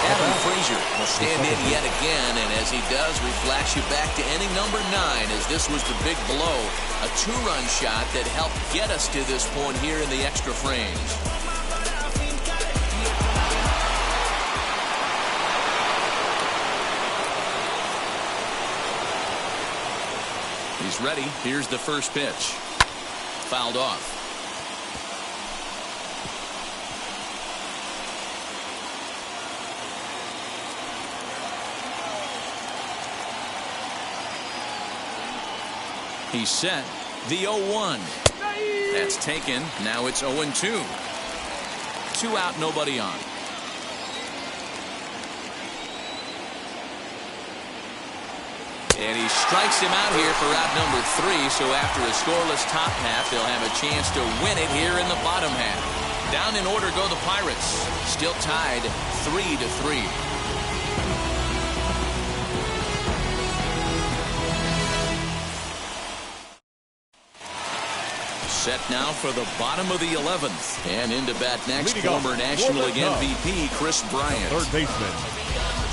Adam Frazier will stand in yet again, and as he does, we flash you back to inning number 9 as this was the big blow. A 2-run shot that helped get us to this point here in the extra frames. He's ready. Here's the first pitch. Fouled off. He's set. The 0-1. That's taken. Now it's 0-2. 2 out, nobody on. And he strikes him out here for out number 3. So after a scoreless top half, they'll have a chance to win it here in the bottom half. Down in order go the Pirates. Still tied 3-3. Set now for the bottom of the 11th. And into bat next, former National League MVP Kris Bryant. Third baseman,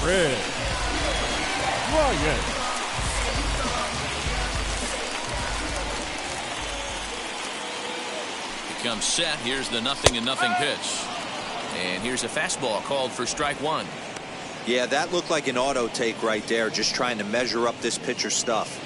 Kris Bryant. Becomes set. Here's the 0-0 pitch. And here's a fastball called for strike 1. Yeah, that looked like an auto take right there, just trying to measure up this pitcher's stuff.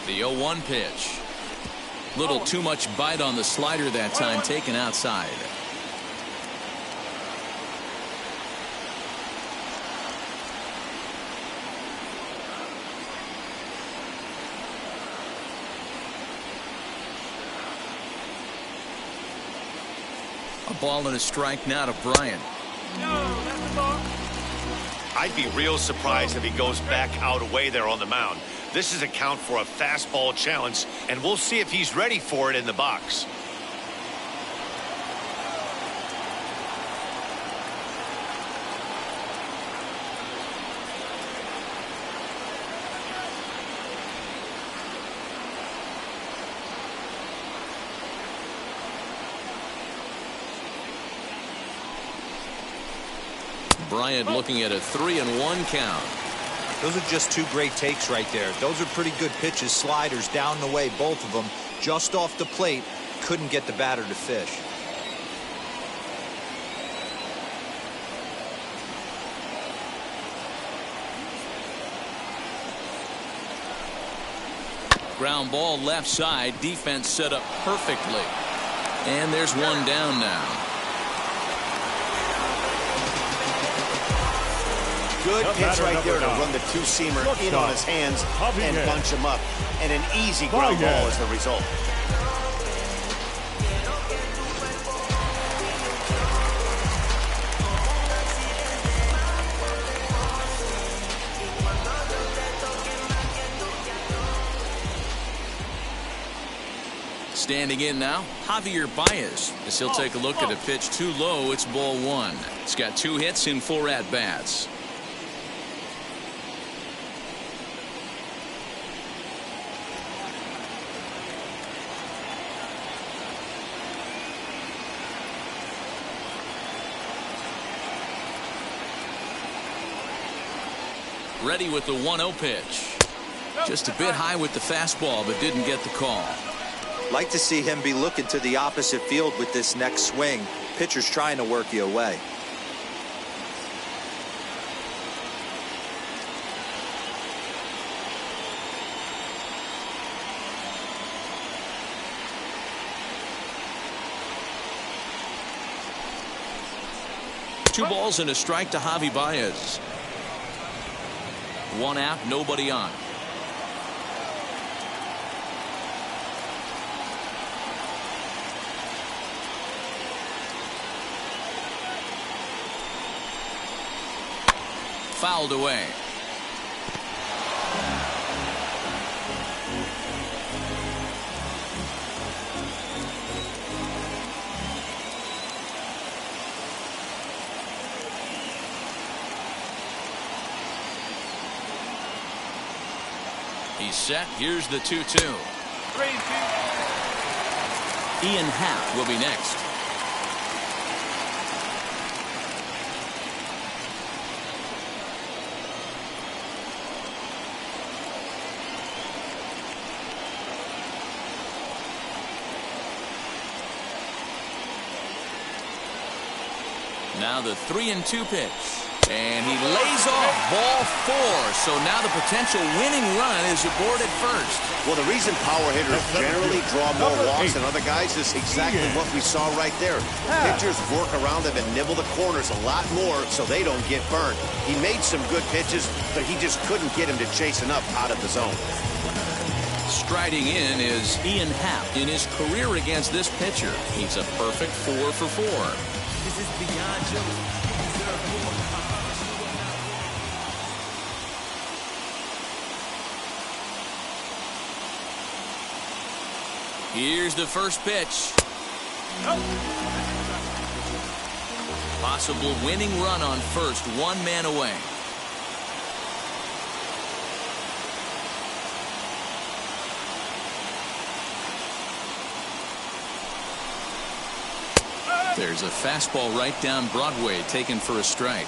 The 0-1 pitch. Little too much bite on the slider that time, taken outside. A ball and a strike now to Bryant. I'd be real surprised if he goes back out away there on the mound. This is a count for a fastball challenge, and we'll see if he's ready for it in the box. Bryant looking at a 3-1 count. Those are just 2 great takes right there. Those are pretty good pitches, sliders down the way, both of them. Just off the plate, couldn't get the batter to fish. Ground ball left side, defense set up perfectly. And there's one down now. Good pitch right there to run the 2-seamer in on his hands and bunch him up. And an easy ground ball as the result. Standing in now, Javier Baez, as he'll take a look at a pitch too low. It's ball 1. He's got 2 hits in 4 at-bats. Ready with the 1-0 pitch. Just a bit high with the fastball, but didn't get the call. Like to see him be looking to the opposite field with this next swing. Pitcher's trying to work you away. Two balls and a strike to Javi Baez. One out, nobody on. Fouled away. He's set. Here's the 2-2. Ian Happ will be next. Now the 3-2 pitch. And he lays off ball 4. So now the potential winning run is aboard at first. Well, the reason power hitters generally draw more walks than other guys is exactly what we saw right there. Pitchers work around them and nibble the corners a lot more so they don't get burned. He made some good pitches, but he just couldn't get him to chase enough out of the zone. Striding in is Ian Happ. In his career against this pitcher, he's a perfect 4 for 4. This is beyond you. You deserve more. Here's the first pitch. Possible winning run on first, 1 man away. There's a fastball right down Broadway, taken for a strike.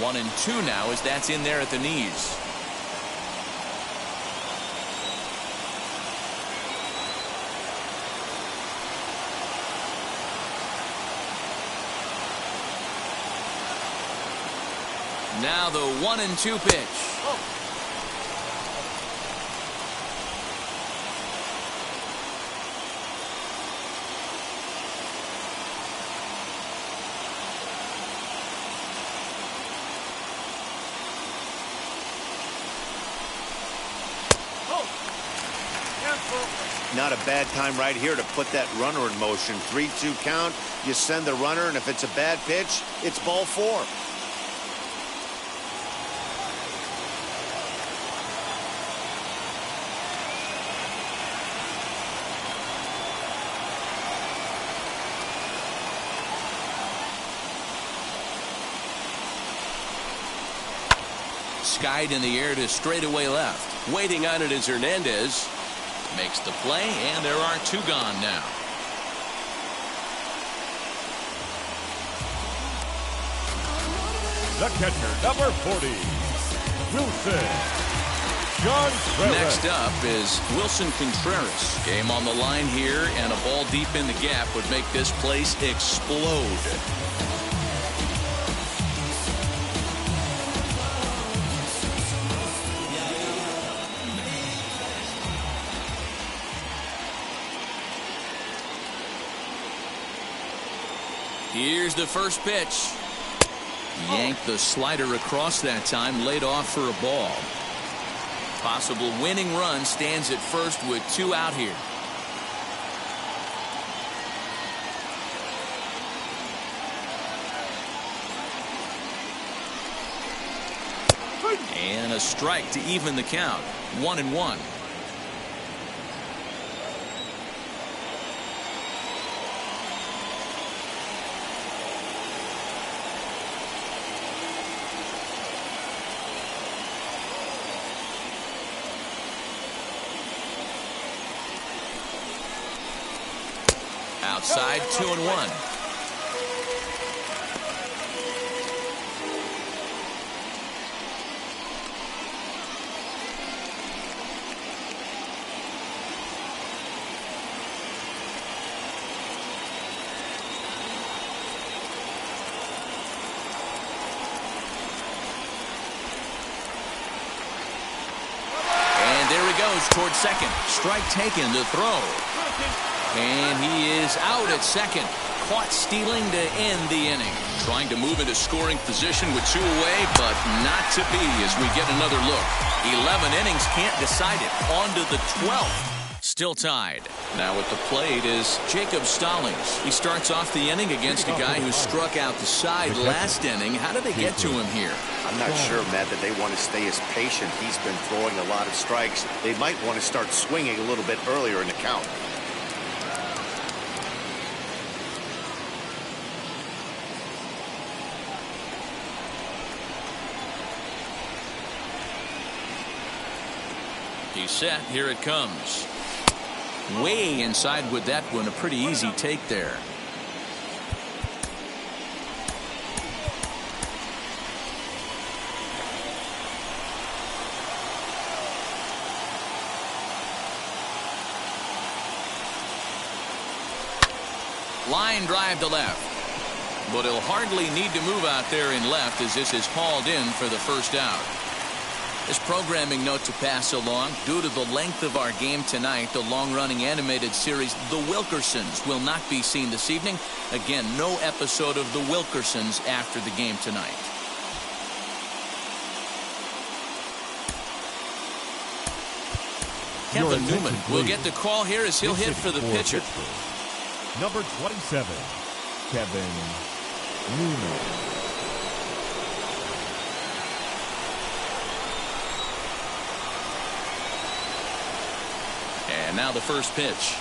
One and 2 now as that's in there at the knees. Now the 1-2 pitch. Not a bad time right here to put that runner in motion. 3-2 count. You send the runner, and if it's a bad pitch, it's ball 4. Skied in the air to straightaway left. Waiting on it is Hernandez. Makes the play, and there are 2 gone now. The catcher, number 40, Wilson Contreras. Next up is Wilson Contreras. Game on the line here, and a ball deep in the gap would make this place explode. Here's the first pitch. Yanked the slider across that time, laid off for a ball. Possible winning run stands at first with 2 out here. And a strike to even the count. 1-1. outside, 2-1. Towards second. Strike taken to throw. And he is out at second. Caught stealing to end the inning. Trying to move into scoring position with 2 away, but not to be as we get another look. 11 innings, can't decide it. On to the 12th. Still tied. Now at the plate is Jacob Stallings. He starts off the inning against a guy who struck out the side last inning. How did they get to him here? I'm not sure, Matt, that they want to stay as patient. He's been throwing a lot of strikes. They might want to start swinging a little bit earlier in the count. He's set. Here it comes. Way inside with that one. A pretty easy take there. Line drive to left. But he'll hardly need to move out there in left as this is hauled in for the first out. This programming note to pass along. Due to the length of our game tonight, the long-running animated series The Wilkersons will not be seen this evening. Again, no episode of The Wilkersons after the game tonight. Kevin Newman will get the call here as he'll hit for the pitcher. Number 27, Kevin Newman. And now the first pitch.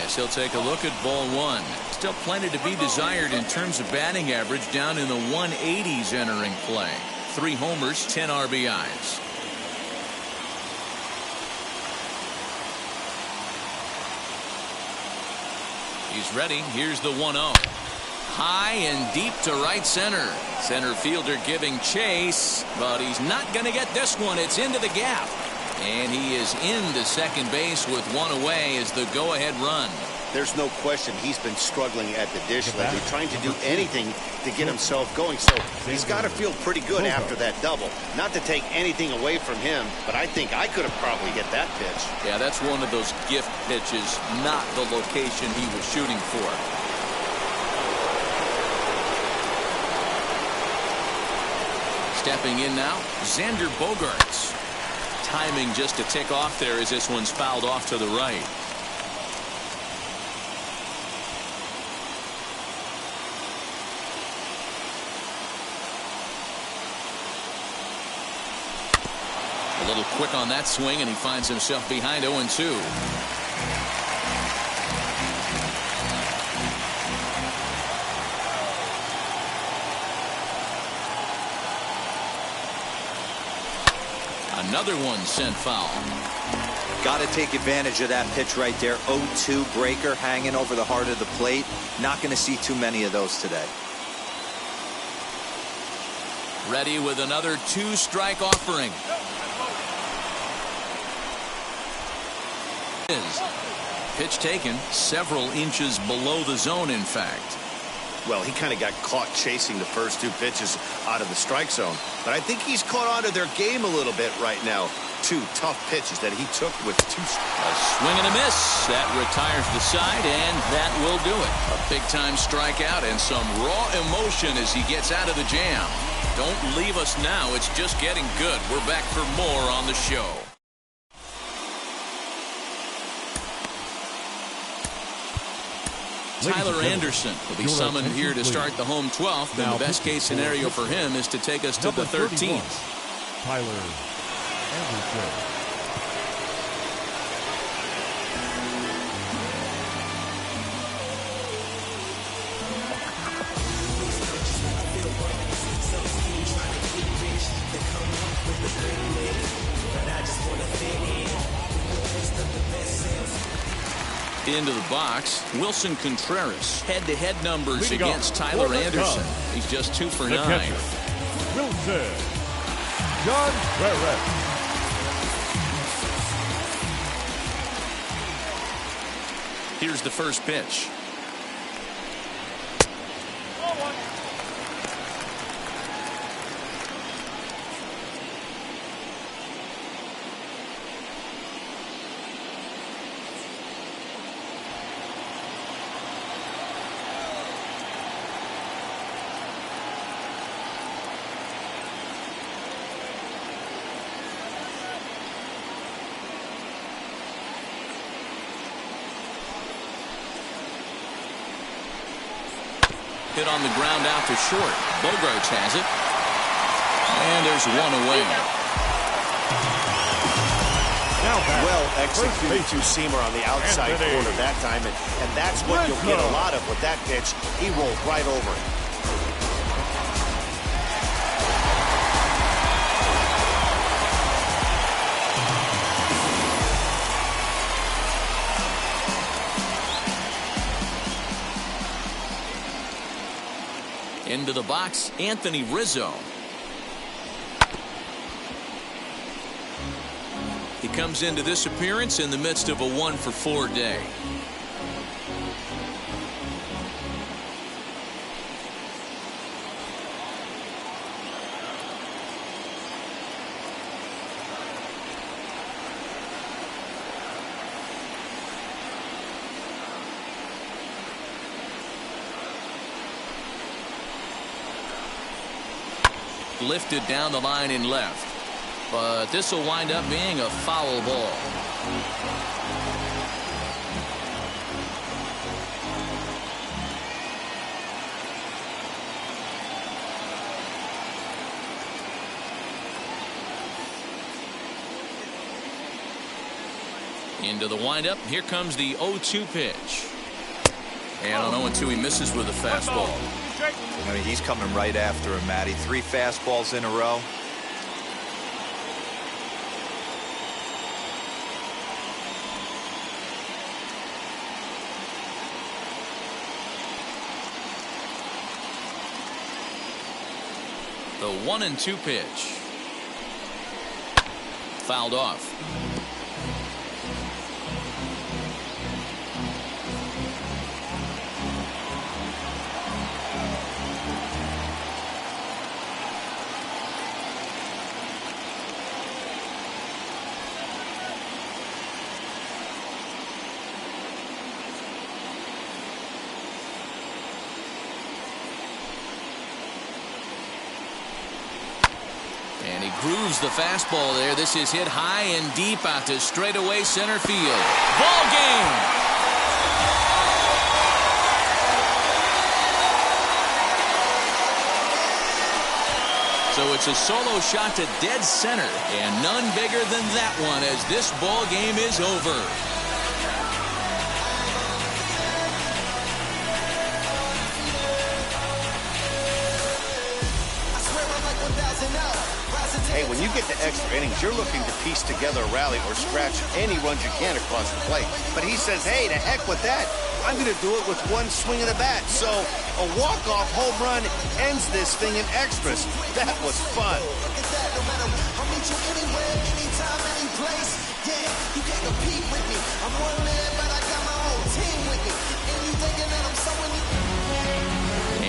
As he'll take a look at ball one. Still plenty to be desired in terms of batting average, down in the 180s entering play. 3 homers, 10 RBIs. He's ready. Here's the 1-0. High and deep to right center. Center fielder giving chase, but he's not going to get this one. It's into the gap. And he is into second base with 1 away as the go-ahead run. There's no question he's been struggling at the dish lately, trying to do anything to get himself going. So he's got to feel pretty good after that double. Not to take anything away from him, but I think I could have probably hit that pitch. Yeah, that's one of those gift pitches, not the location he was shooting for. Stepping in now, Xander Bogaerts. Timing just to tick off there as this one's fouled off to the right. A little quick on that swing, and he finds himself behind 0-2. Another one sent foul. Got to take advantage of that pitch right there. 0-2 breaker hanging over the heart of the plate. Not going to see too many of those today. Ready with another 2-strike offering. Pitch taken several inches below the zone, in fact. Well, he kind of got caught chasing the first 2 pitches out of the strike zone. But I think he's caught on to their game a little bit right now. 2 tough pitches that he took with 2 strikes. A swing and a miss. That retires the side, and that will do it. A big-time strikeout and some raw emotion as he gets out of the jam. Don't leave us now. It's just getting good. We're back for more on the show. Tyler Anderson will be summoned here to start the home 12th, and the best-case scenario for him is to take us to the 13th. Tyler Anderson. into the box. Wilson Contreras. Head-to-head numbers against Tyler Anderson. He's just 2 for 9. Catcher, Wilson Contreras. Here's the first pitch. Hit on the ground out to short. Bogaerts has it. And there's one away. Well executed two-seamer on the outside corner that time. And that's what you'll get a lot of with that pitch. He rolled right over it. Into the box, Anthony Rizzo. He comes into this appearance in the midst of a 1-for-4 day. Lifted down the line in left, but this will wind up being a foul ball. Into the windup. Here comes the 0-2 pitch. And on 0-2, he misses with a fastball. I mean, he's coming right after him, Matty. 3 fastballs in a row. The 1-2 pitch. Fouled off. And he grooves the fastball there. This is hit high and deep out to straightaway center field. Ball game. So it's a solo shot to dead center, and none bigger than that one as this ball game is over. Hey, when you get to extra innings, you're looking to piece together a rally or scratch any runs you can across the plate. But he says, hey, to heck with that. I'm going to do it with one swing of the bat. So a walk-off home run ends this thing in extras. That was fun.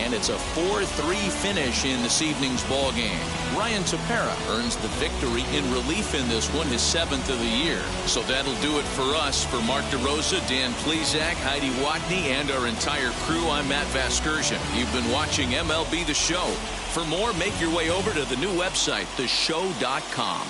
And it's a 4-3 finish in this evening's ball game. Ryan Tepera earns the victory in relief in this one, his 7th of the year. So that'll do it for us. For Mark DeRosa, Dan Plesac, Heidi Watney, and our entire crew, I'm Matt Vasgersian. You've been watching MLB The Show. For more, make your way over to the new website, theshow.com.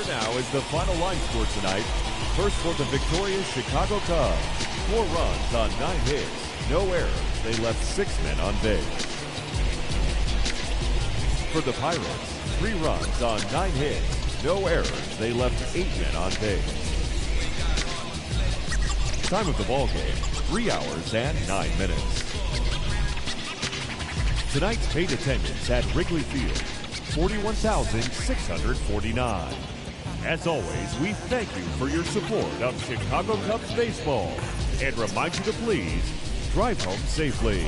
Here now is the final line score tonight. First for the victorious Chicago Cubs. 4 runs on 9 hits. No errors. They left 6 men on base. For the Pirates, 3 runs on 9 hits. No errors. They left 8 men on base. Time of the ball game, 3 hours and 9 minutes. Tonight's paid attendance at Wrigley Field, 41,649. As always, we thank you for your support of Chicago Cubs baseball and remind you to please drive home safely.